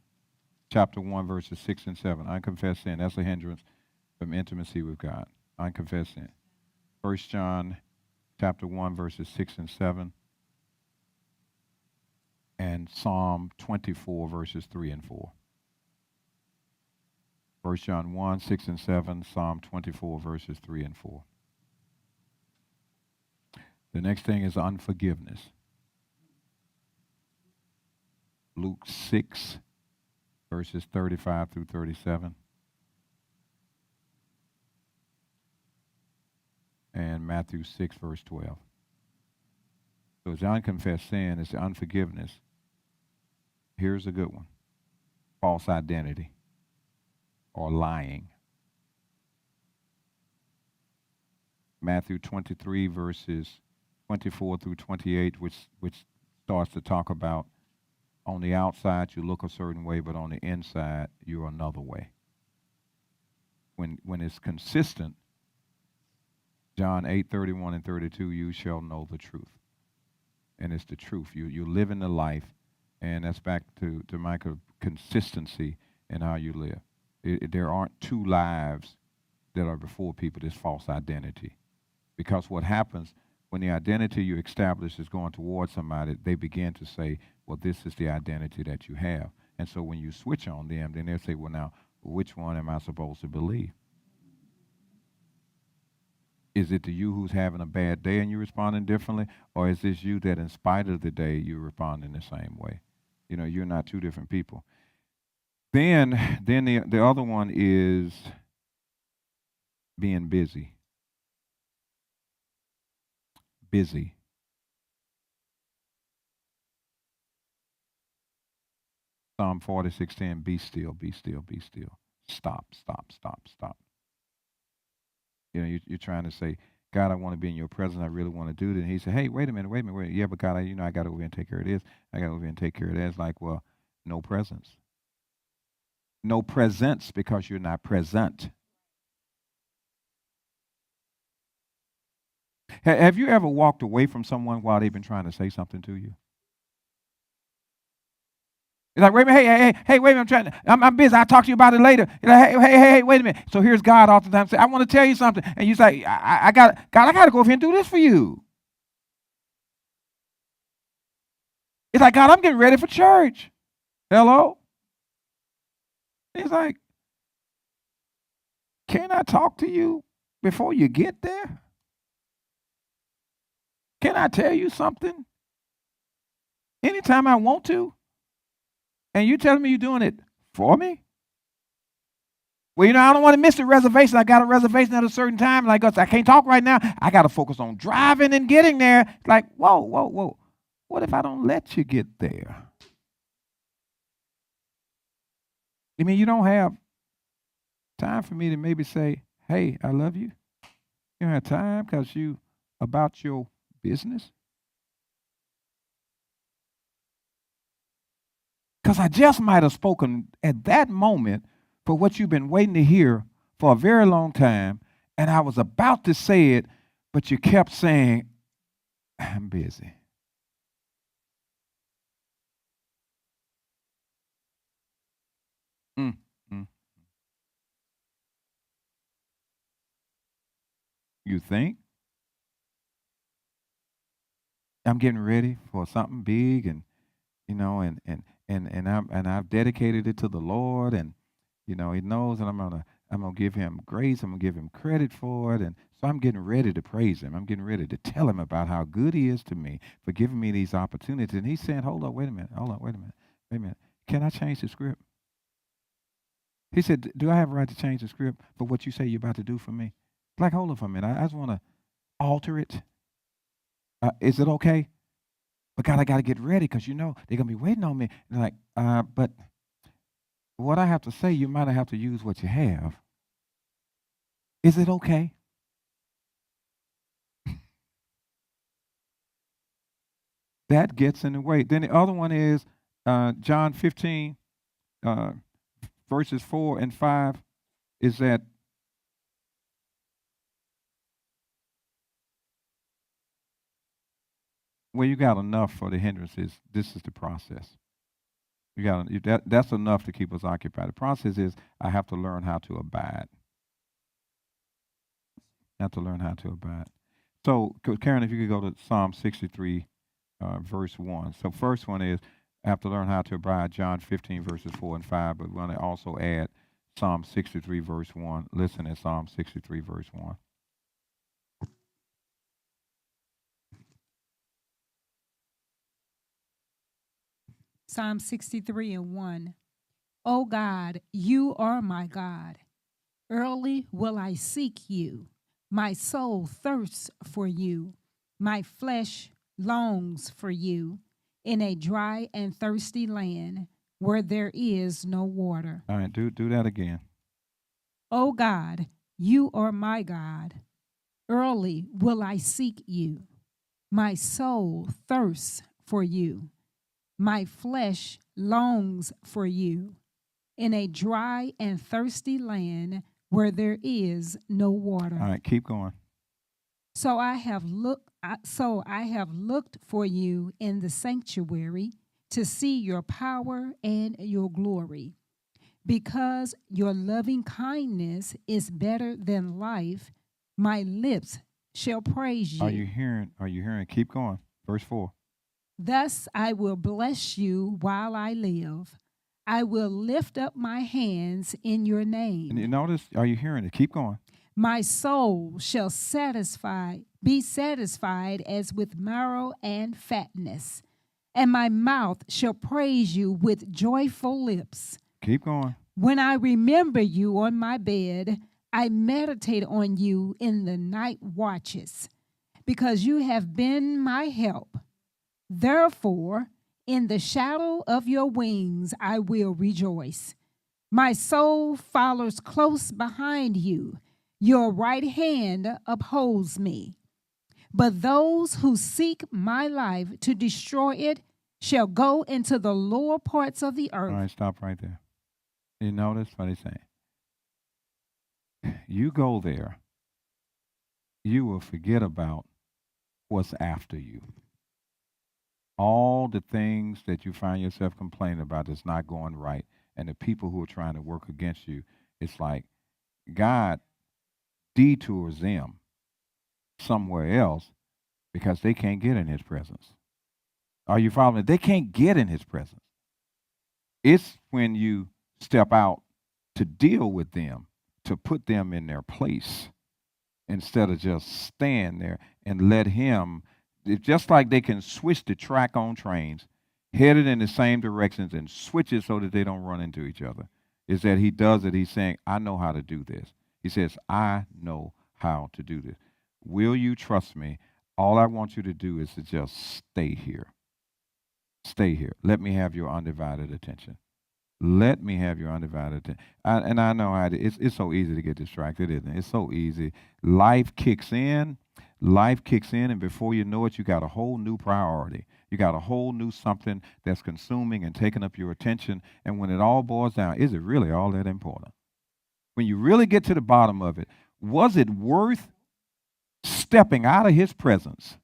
chapter 1, verses 6 and 7. Unconfessed sin. That's a hindrance from intimacy with God. Unconfessed sin. 1 John chapter 1, verses 6 and 7. And Psalm 24, verses 3 and 4. 1 John 1, 6 and 7, Psalm 24, verses 3 and 4. The next thing is unforgiveness. Luke 6, verses 35 through 37. And Matthew 6, verse 12. So it's the unconfessed sin, it's the unforgiveness. Here's a good one. False identity. Or lying. Matthew 23, verses 24 through 28, which starts to talk about on the outside you look a certain way, but on the inside you're another way. When it's consistent, John 8, 31 and 32, you shall know the truth. And it's the truth. You live in the life, and that's back to Michael, consistency in how you live. There aren't two lives that are before people, this false identity. Because what happens when the identity you establish is going towards somebody, they begin to say, well, this is the identity that you have. And so when you switch on them, then they'll say, well, now, which one am I supposed to believe? Is it the you who's having a bad day and you're responding differently? Or is this you that in spite of the day, you're responding the same way? You're not two different people. Then the other one is being busy. Busy. Psalm 46:10, be still, be still, be still. Stop, stop, stop, stop. You're trying to say, God, I want to be in your presence. I really want to do this. And he said, hey, wait a minute. Yeah, but God, I got to go over here and take care of this. I got to go over here and take care of that. It's like, well, no presence. No presence because you're not present. Have you ever walked away from someone while they've been trying to say something to you? It's like, wait a minute, hey, wait a minute, I'm busy. I'll talk to you about it later. You're like, hey, wait a minute. So here's God oftentimes say, I want to tell you something. And you say, I got to go over here and do this for you. It's like, God, I'm getting ready for church. Hello? It's like, can I talk to you before you get there? Can I tell you something? Anytime I want to? And you telling me you're doing it for me? Well, I don't want to miss the reservation. I got a reservation at a certain time. Like, I can't talk right now. I got to focus on driving and getting there. Like, whoa. What if I don't let you get there? You mean you don't have time for me to maybe say, hey, I love you? You don't have time because you about your business? Because I just might have spoken at that moment for what you've been waiting to hear for a very long time, and I was about to say it, but you kept saying, I'm busy. Mm. You think? I'm getting ready for something big, and I've dedicated it to the Lord, and He knows that I'm gonna give Him grace. I'm gonna give Him credit for it, and so I'm getting ready to praise Him. I'm getting ready to tell Him about how good He is to me for giving me these opportunities. And He's saying, "Hold on, wait a minute. Can I change the script?" He said, "Do I have a right to change the script for what you say you're about to do for me?" Like, hold on for a minute. I just want to alter it. Is it okay? But God, I got to get ready because they're going to be waiting on me. And like, but what I have to say, you might have to use what you have. Is it okay? That gets in the way. Then the other one is John 15, verses 4 and 5, is that well, you got enough for the hindrances. This is the process. That's enough to keep us occupied. The process is I have to learn how to abide. I have to learn how to abide. So, Karen, if you could go to Psalm 63, verse 1. So, first one is I have to learn how to abide, John 15, verses 4 and 5. But we want to also add Psalm 63, verse 1. Listen at Psalm 63, verse 1. Psalm 63 and 1. O God, you are my God. Early will I seek you. My soul thirsts for you. My flesh longs for you in a dry and thirsty land where there is no water. All right, do that again. O God, you are my God. Early will I seek you. My soul thirsts for you. My flesh longs for you in a dry and thirsty land where there is no water. All right, keep going. So I have looked for you in the sanctuary to see your power and your glory. Because your loving kindness is better than life, my lips shall praise you. Are you hearing? Keep going. Verse 4. Thus I will bless you while I live. I will lift up my hands in your name. And you notice, are you hearing it? Keep going. My soul shall be satisfied as with marrow and fatness, and my mouth shall praise you with joyful lips. Keep going. When I remember you on my bed, I meditate on you in the night watches, because you have been my help. Therefore, in the shadow of your wings I will rejoice. My soul follows close behind you. Your right hand upholds me. But those who seek my life to destroy it shall go into the lower parts of the All earth. right, stop right there. You notice what he's saying? You go there, you will forget about what's after you. All the things that you find yourself complaining about that's not going right, and the people who are trying to work against you, it's like God detours them somewhere else because they can't get in his presence. Are you following? They can't get in his presence. It's when you step out to deal with them, to put them in their place, instead of just stand there and let him. It's just like they can switch the track on trains, headed in the same directions, and switch it so that they don't run into each other. Is that he does it? He's saying, I know how to do this. He says, I know how to do this. Will you trust me? All I want you to do is to just stay here. Stay here. Let me have your undivided attention. Let me have your undivided attention. And I know how it's so easy to get distracted, isn't it? It's so easy. Life kicks in, and before you know it, you got a whole new priority. You got a whole new something that's consuming and taking up your attention. And when it all boils down, is it really all that important? When you really get to the bottom of it, was it worth stepping out of his presence?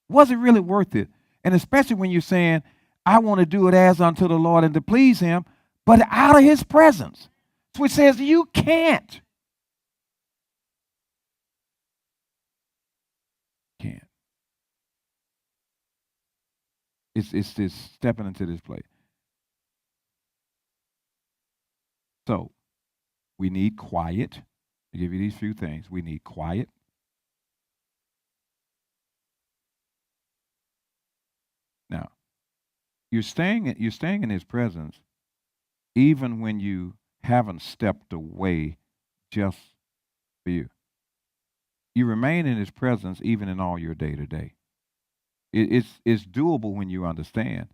Was it really worth it? And especially when you're saying, I want to do it as unto the Lord and to please him, but out of his presence, which says you can't. Can't. It's just stepping into this place. So we need quiet. To give you these few things, we need quiet. Now, you're staying in his presence even when you haven't stepped away just for you. You remain in his presence even in all your day-to-day. It's doable when you understand.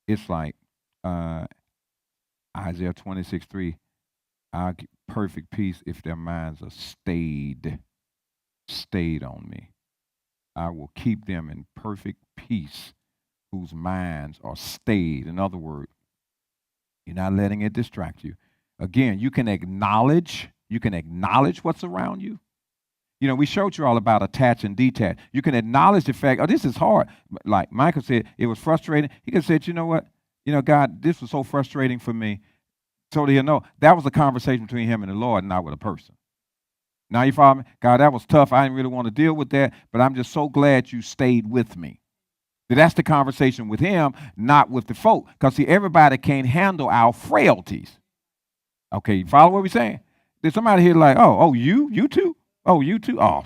It's like Isaiah 26:3, I'll give perfect peace if their minds are stayed on me. I will keep them in perfect peace whose minds are stayed. In other words, you're not letting it distract you. Again, you can acknowledge what's around you. You know, we showed you all about attach and detach. You can acknowledge the fact, oh, this is hard. Like Michael said, it was frustrating. He could have said, you know what? You know, God, this was so frustrating for me. So he'll know that was a conversation between him and the Lord, not with a person. Now you follow me? God, that was tough. I didn't really want to deal with that, but I'm just so glad you stayed with me. That's the conversation with him, not with the folk. Because, see, everybody can't handle our frailties. Okay, you follow what we're saying? There's somebody here like, you too? Oh, you too? Oh,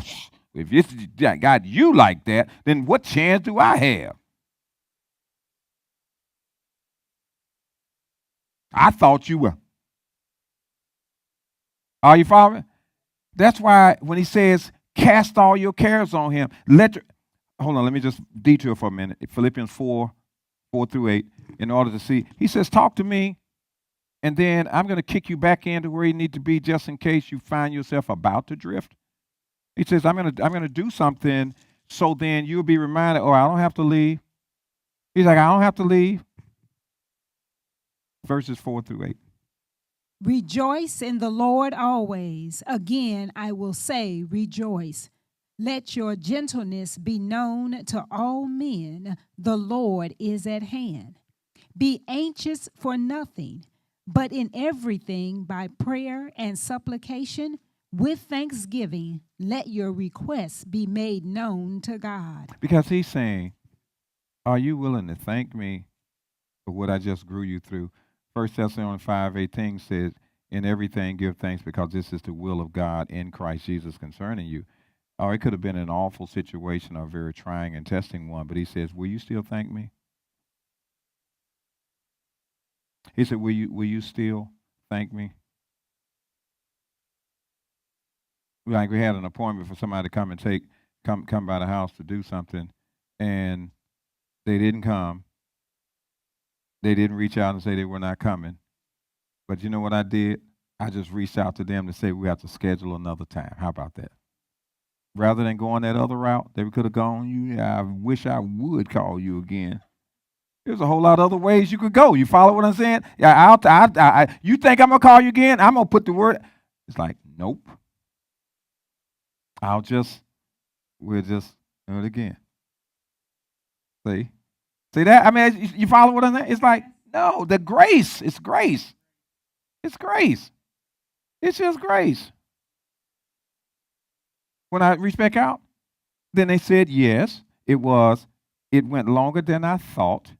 if it's got you like that, then what chance do I have? I thought you were. Are you following? That's why when he says, cast all your cares on him, hold on, let me just detour for a minute. Philippians 4:4-8, in order to see. He says, talk to me, and then I'm going to kick you back into where you need to be just in case you find yourself about to drift. He says, I'm going to do something so then you'll be reminded, I don't have to leave. He's like, I don't have to leave. Verses 4-8. Rejoice in the Lord always. Again, I will say, rejoice. Let your gentleness be known to all men. The Lord is at hand. Be anxious for nothing, but in everything by prayer and supplication, with thanksgiving, let your requests be made known to God. Because he's saying, are you willing to thank me for what I just grew you through? 1 Thessalonians 5:18 says, in everything give thanks because this is the will of God in Christ Jesus concerning you. Or it could have been an awful situation or a very trying and testing one, but he says, will you still thank me? He said, will you still thank me? Like we had an appointment for somebody to come and come by the house to do something, and they didn't come. They didn't reach out and say they were not coming. But you know what I did? I just reached out to them to say we have to schedule another time. How about that? Rather than going that other route that we could have gone, I wish I would call you again. There's a whole lot of other ways you could go. You follow what I'm saying? Yeah, you think I'm gonna call you again? I'm gonna put the word. It's like, nope. We'll just do it again. See that? I mean, you follow what I'm saying? It's like, no, the grace. It's grace. It's grace. It's just grace. When I reached back out, then they said, yes, it went longer than I thought.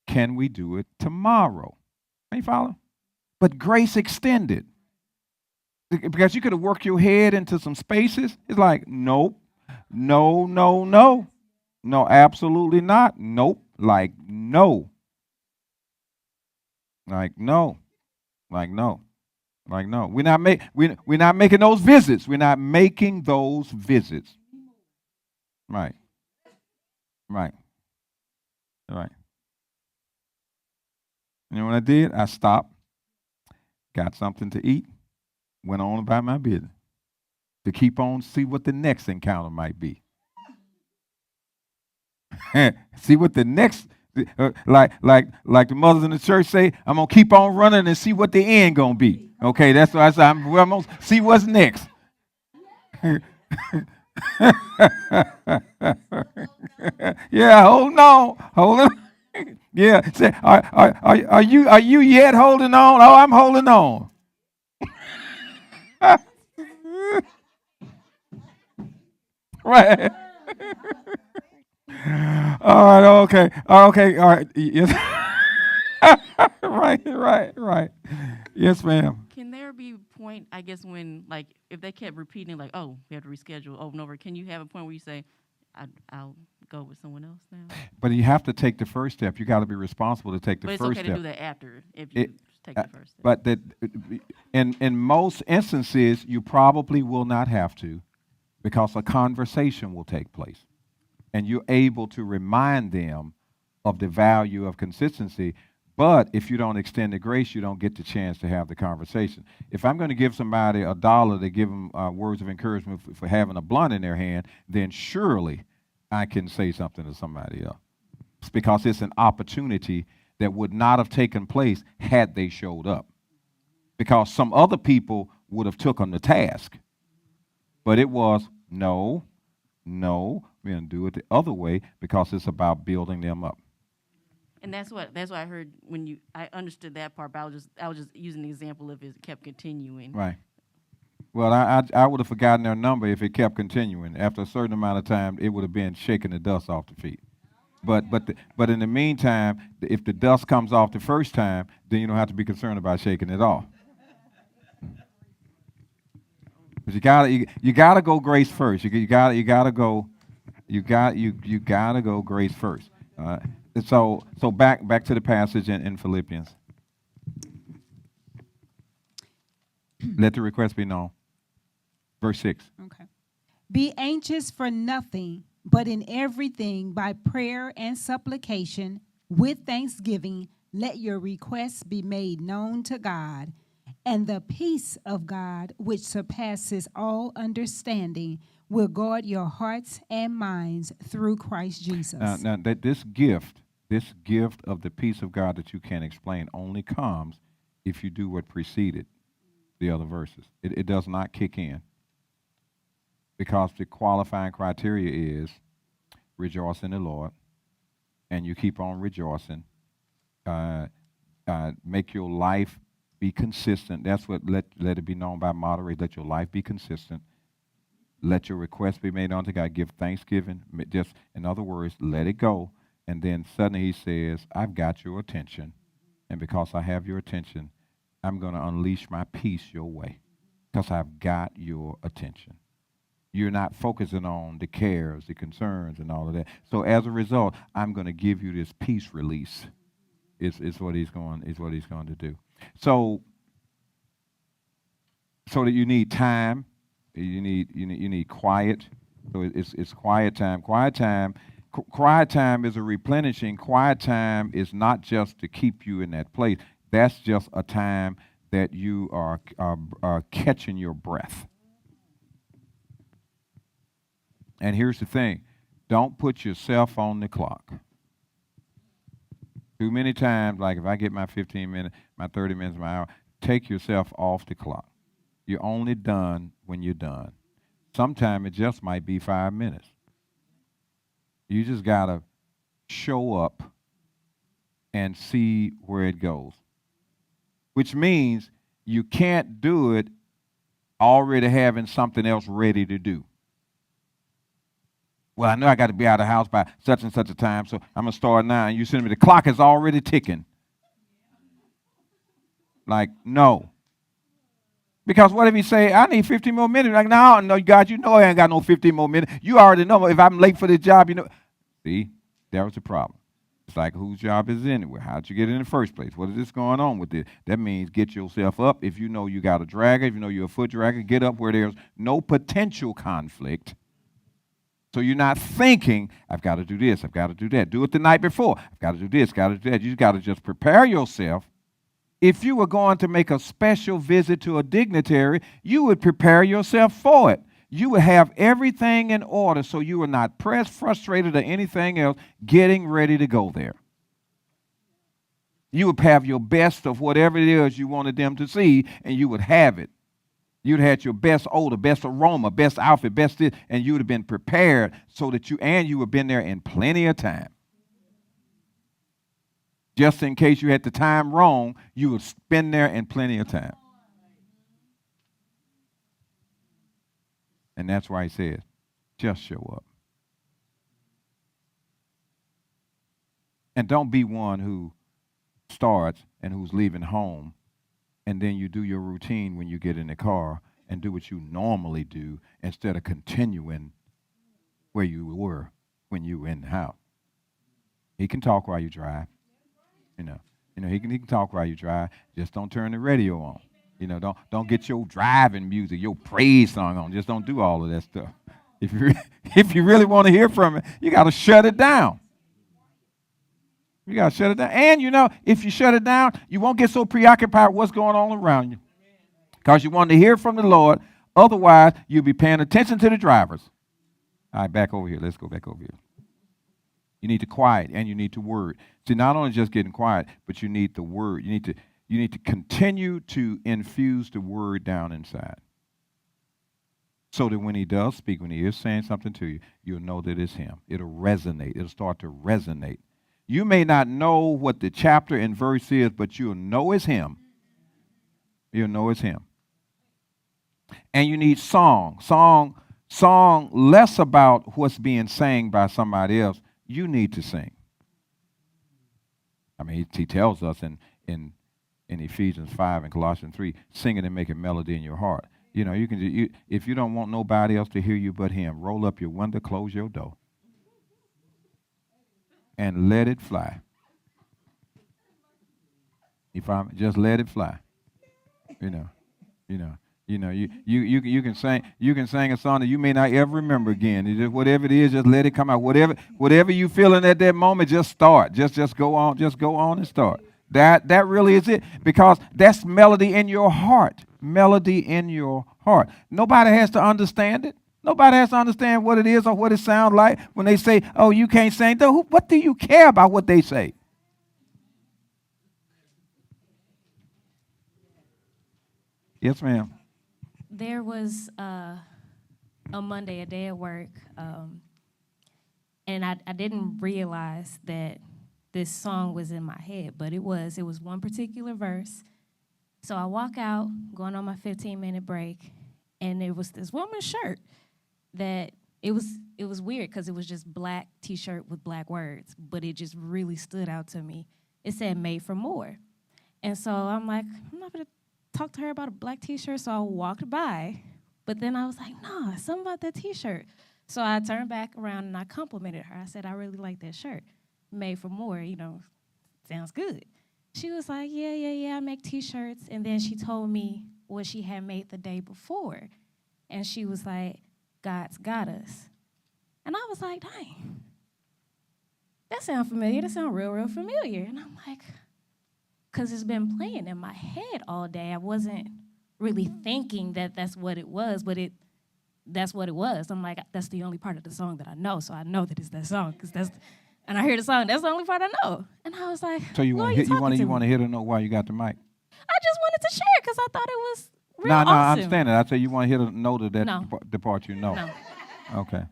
Can we do it tomorrow? You follow? But grace extended. Because you could have worked your head into some spaces. It's like, nope, no. No, absolutely not. Nope. Like, no. Like, no. Like, no. Like, no. We're not making those visits. We're not making those visits. Right. Right. Right. You know what I did? I stopped, got something to eat, went on about my business to keep on, see what the next encounter might be. See what the next, like the mothers in the church say, I'm going to keep on running and see what the end going to be. Okay, that's what I said. I'm going to see what's next. Yeah, hold on. Yeah, say, are you yet holding on? Oh, I'm holding on. Right. All right. Okay. All right. Yes. Right. Yes, ma'am. Can there be a point, I guess, when, like, if they kept repeating, like, oh, we have to reschedule over and over, can you have a point where you say, I'll go with someone else now? But you have to take the first step. You got to be responsible to take the But first it's okay step. to do that after, if you take the first step. But that, in most instances, you probably will not have to, because a conversation will take place. And you're able to remind them of the value of consistency. But if you don't extend the grace, you don't get the chance to have the conversation. If I'm going to give somebody $1 to give them words of encouragement for having a blunt in their hand, then surely I can say something to somebody else. It's because it's an opportunity that would not have taken place had they showed up. Because some other people would have took them to task. But it was, no, we're going to do it the other way, because it's about building them up. And that's what I heard when I understood that part, but I was just using the example if it kept continuing. Right. Well, I would have forgotten their number if it kept continuing. After a certain amount of time, it would have been shaking the dust off the feet. But in the meantime, if the dust comes off the first time, then you don't have to be concerned about shaking it off. But you gotta go grace first. You gotta go grace first. So back to the passage in Philippians. Let the request be known. Verse 6. Okay. Be anxious for nothing, but in everything by prayer and supplication with thanksgiving, let your requests be made known to God, and the peace of God, which surpasses all understanding, will guard your hearts and minds through Christ Jesus. Now that this gift of the peace of God that you can't explain only comes if you do what preceded the other verses. It does not kick in, because the qualifying criteria is rejoice in the Lord, and you keep on rejoicing. Make your life be consistent. That's what let it be known by moderate. Let your life be consistent. Let your requests be made unto God. Give thanksgiving. Just, in other words, let it go. And then suddenly he says, I've got your attention. And because I have your attention, I'm going to unleash my peace your way, because I've got your attention. You're not focusing on the cares, the concerns, and all of that. So as a result, I'm going to give you this peace release. Is what he's going to do. So that you need time. You need quiet. So it's quiet time. Quiet time is a replenishing. Quiet time is not just to keep you in that place. That's just a time that you are catching your breath. And here's the thing. Don't put yourself on the clock. Too many times, like if I get my 15 minutes, my 30 minutes, my hour, take yourself off the clock. You're only done when you're done. Sometimes it just might be 5 minutes. You just got to show up and see where it goes. Which means you can't do it already having something else ready to do. Well, I know I got to be out of the house by such and such a time, so I'm going to start now. And you send me, the clock is already ticking. Like, no. Because what if he say, I need 15 more minutes? Like, no, God, you know I ain't got no 15 more minutes. You already know if I'm late for this job, you know. See, that was the problem. It's like, whose job is it anyway? How'd you get in the first place? What is this going on with this? That means get yourself up. If you know you got a dragger, if you know you're a foot dragger, get up where there's no potential conflict. So you're not thinking, I've got to do this, I've got to do that. Do it the night before. I've got to do this, got to do that. You got to just prepare yourself. If you were going to make a special visit to a dignitary, you would prepare yourself for it. You would have everything in order so you were not pressed, frustrated, or anything else getting ready to go there. You would have your best of whatever it is you wanted them to see, and you would have it. You'd had your best odor, best aroma, best outfit, best this, and you would have been prepared so that you would have been there in plenty of time. Just in case you had the time wrong, you would spend there in plenty of time. And that's why he says, just show up. And don't be one who starts and who's leaving home, and then you do your routine when you get in the car and do what you normally do instead of continuing where you were when you were in the house. He can talk while you drive. He can talk while you drive. Just don't turn the radio on. Don't get your driving music, your praise song on. Just don't do all of that stuff. If you really want to hear from it, you got to shut it down. You got to shut it down. And, if you shut it down, you won't get so preoccupied with what's going on around you because you want to hear from the Lord. Otherwise, you'll be paying attention to the drivers. All right, back over here. Let's go back over here. You need to quiet and you need to word. See, not only just getting quiet, but you need the word. You need to continue to infuse the word down inside so that when he does speak, when he is saying something to you, you'll know that it's him. It'll resonate. It'll start to resonate. You may not know what the chapter and verse is, but you'll know it's him. You'll know it's him. And you need song less about what's being sang by somebody else. You need to sing. I mean, he tells us in Ephesians 5 and Colossians 3, sing it and make a melody in your heart. You can if you don't want nobody else to hear you but him, roll up your window, close your door, and let it fly. Just let it fly. You can sing a song that you may not ever remember again. Just whatever it is, just let it come out. Whatever you feeling at that moment, just start. Just go on and start. That really is it, because that's melody in your heart. Melody in your heart. Nobody has to understand it. Nobody has to understand what it is or what it sounds like when they say, oh, you can't sing. What do you care about what they say? Yes, ma'am. There was a Monday, a day at work, and I didn't realize that this song was in my head, but it was one particular verse. So I walk out, going on my 15-minute break, and it was this woman's shirt that it was weird because it was just black T-shirt with black words, but it just really stood out to me. It said "Made for More," and so I'm like, I'm not gonna talk to her about a black T-shirt, so I walked by, but then I was like, nah, something about that T-shirt. So I turned back around and I complimented her. I said, I really like that shirt. Made for More, sounds good. She was like, yeah, I make T-shirts. And then she told me what she had made the day before. And she was like, God's got us. And I was like, dang, that sounds familiar. That sounds real, real familiar. And I'm like, because it's been playing in my head all day. I wasn't really thinking that that's what it was, but that's what it was. I'm like, that's the only part of the song that I know, so I know that it's that song, and I hear the song, that's the only part I know. And I was like, So you want to hit her know why you got the mic? I just wanted to share because I thought it was real No, awesome. I understand that. I say you want to hit her know that No. the part you know. No. Okay.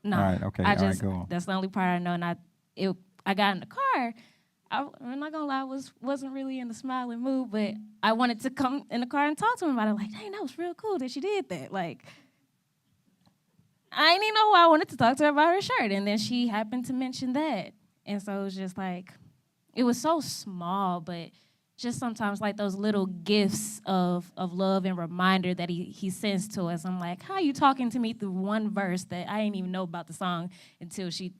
No. All right, okay. I All right, just, go on. that's the only part I know. And I got in the car. I'm not gonna lie, wasn't really in the smiling mood, but I wanted to come in the car and talk to him about it. Like, dang, that was real cool that she did that. Like, I didn't even know why I wanted to talk to her about her shirt. And then she happened to mention that. And so it was just like, it was so small, but just sometimes like those little gifts of love and reminder that he sends to us. I'm like, how you talking to me through one verse that I didn't even know about the song until she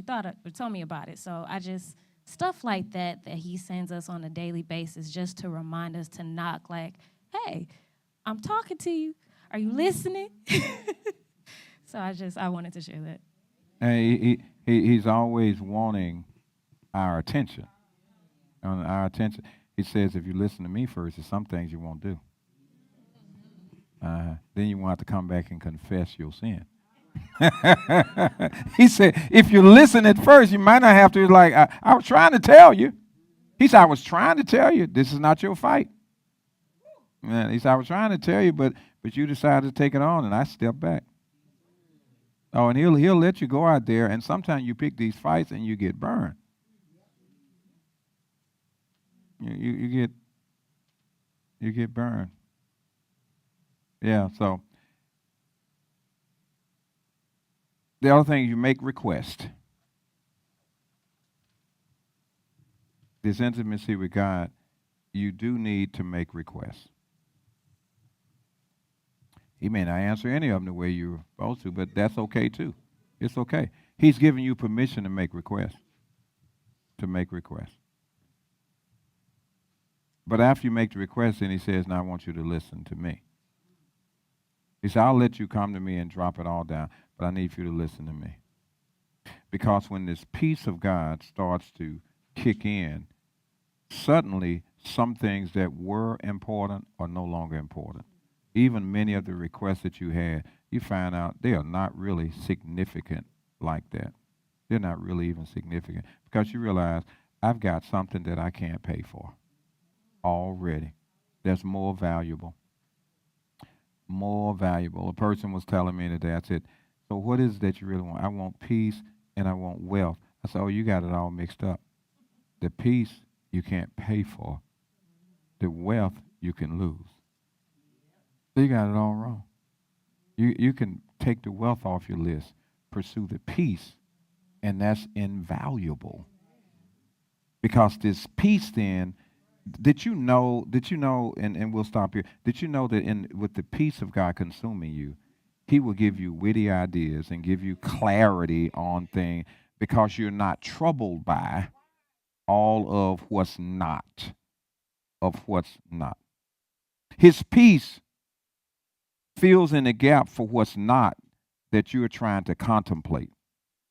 thought or told me about it. So I just, stuff like that he sends us on a daily basis just to remind us to knock like, hey, I'm talking to you. Are you listening? So I wanted to share that. And he's always wanting our attention. On our attention. He says, if you listen to me first, there's some things you won't do. Then you won't have to come back and confess your sin. He said, if you listen at first, you might not have to, like, I was trying to tell you. He said, I was trying to tell you, this is not your fight. And he said, I was trying to tell you, but you decided to take it on, and I stepped back. Oh, and he'll let you go out there, and sometimes you pick these fights and you get burned. You get burned. Yeah, so the other thing, you make requests. This intimacy with God, you do need to make requests. He may not answer any of them the way you're supposed to, but that's okay too. It's okay. He's giving you permission to make requests. But after you make the request, then he says, now I want you to listen to me. He said, I'll let you come to me and drop it all down, but I need you to listen to me. Because when this peace of God starts to kick in, suddenly some things that were important are no longer important. Even many of the requests that you had, you find out they are not really significant like that. They're not really even significant because you realize I've got something that I can't pay for already. That's more valuable. More valuable. A person was telling me today, I said, so what is it that you really want? I want peace and I want wealth. I said, oh, you got it all mixed up. The peace you can't pay for. The wealth you can lose. So you got it all wrong. You can take the wealth off your list, pursue the peace, and that's invaluable. Because this peace then, did you know, and we'll stop here, did you know that with the peace of God consuming you, he will give you witty ideas and give you clarity on things because you're not troubled by all of what's not. His peace fills in the gap for what's not that you're trying to contemplate.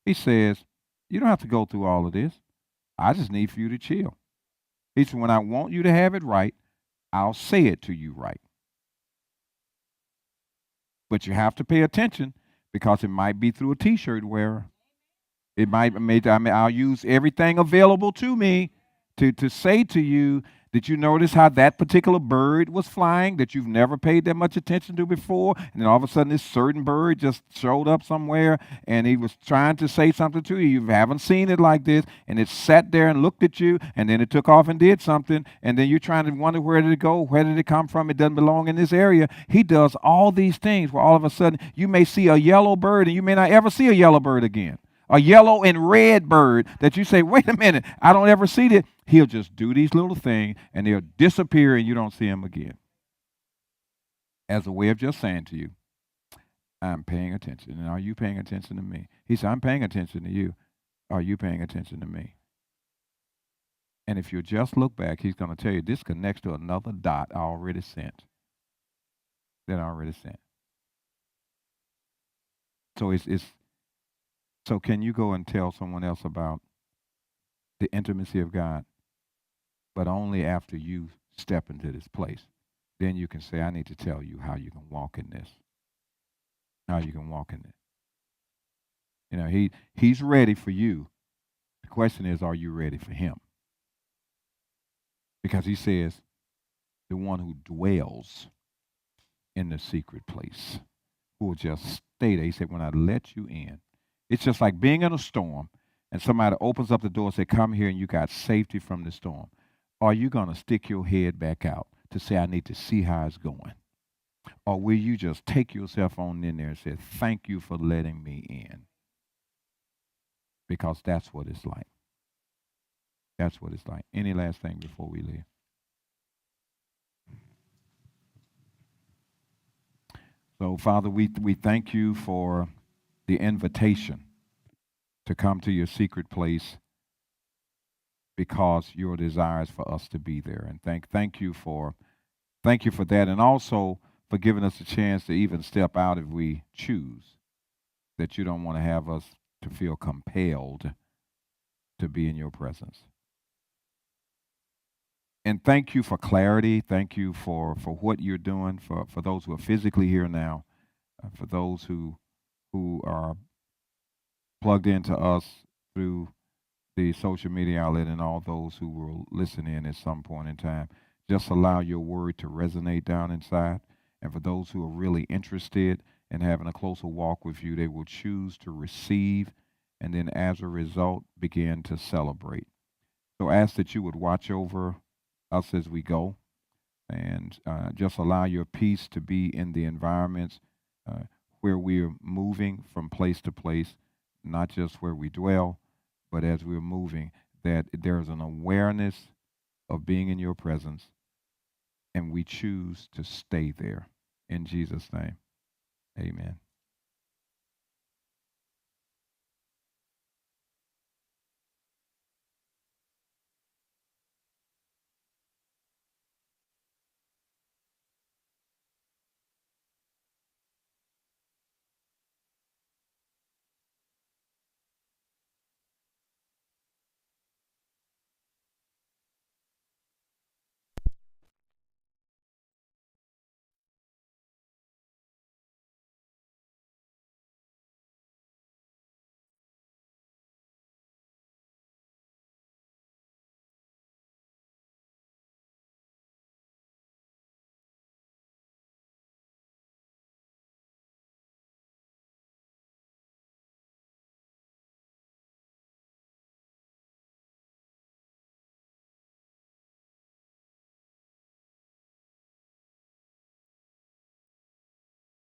He says, you don't have to go through all of this. I just need for you to chill. He said, when I want you to have it right, I'll say it to you right. But you have to pay attention because it might be through a T-shirt wearer. I'll use everything available to me to say to you, did you notice how that particular bird was flying that you've never paid that much attention to before? And then all of a sudden this certain bird just showed up somewhere and he was trying to say something to you. You haven't seen it like this. And it sat there and looked at you and then it took off and did something. And then you're trying to wonder where did it go? Where did it come from? It doesn't belong in this area. He does all these things where all of a sudden you may see a yellow bird and you may not ever see a yellow bird again. A yellow and red bird that you say, wait a minute, I don't ever see it. He'll just do these little things and they'll disappear and you don't see him again. As a way of just saying to you, I'm paying attention. And are you paying attention to me? He said, I'm paying attention to you. Are you paying attention to me? And if you just look back, he's going to tell you this connects to another dot I already sent. That I already sent. So so can you go and tell someone else about the intimacy of God? but only after you step into this place. Then you can say, I need to tell you how you can walk in this. How you can walk in it. You know, he's ready for you. The question is, are you ready for him? Because he says, the one who dwells in the secret place, who will just stay there. He said, when I let you in, it's just like being in a storm and somebody opens up the door and say, come here, and you got safety from the storm. Are you going to stick your head back out to say, I need to see how it's going? Or will you just take yourself on in there and say, thank you for letting me in? Because that's what it's like. That's what it's like. Any last thing before we leave? So, Father, we thank you for the invitation to come to your secret place, because your desire is for us to be there. And thank you for that, and also for giving us a chance to even step out if we choose, that you don't want to have us to feel compelled to be in your presence. And thank you for clarity. Thank you for what you're doing for those who are physically here now, for those who are plugged into us through the social media outlet, and all those who will listen in at some point in time. Just allow your word to resonate down inside. And for those who are really interested in having a closer walk with you, they will choose to receive, and then as a result, begin to celebrate. So ask that you would watch over us as we go, and just allow your peace to be in the environments where we are moving from place to place, not just where we dwell, but as we're moving, that there's an awareness of being in your presence, and we choose to stay there. In Jesus' name, amen.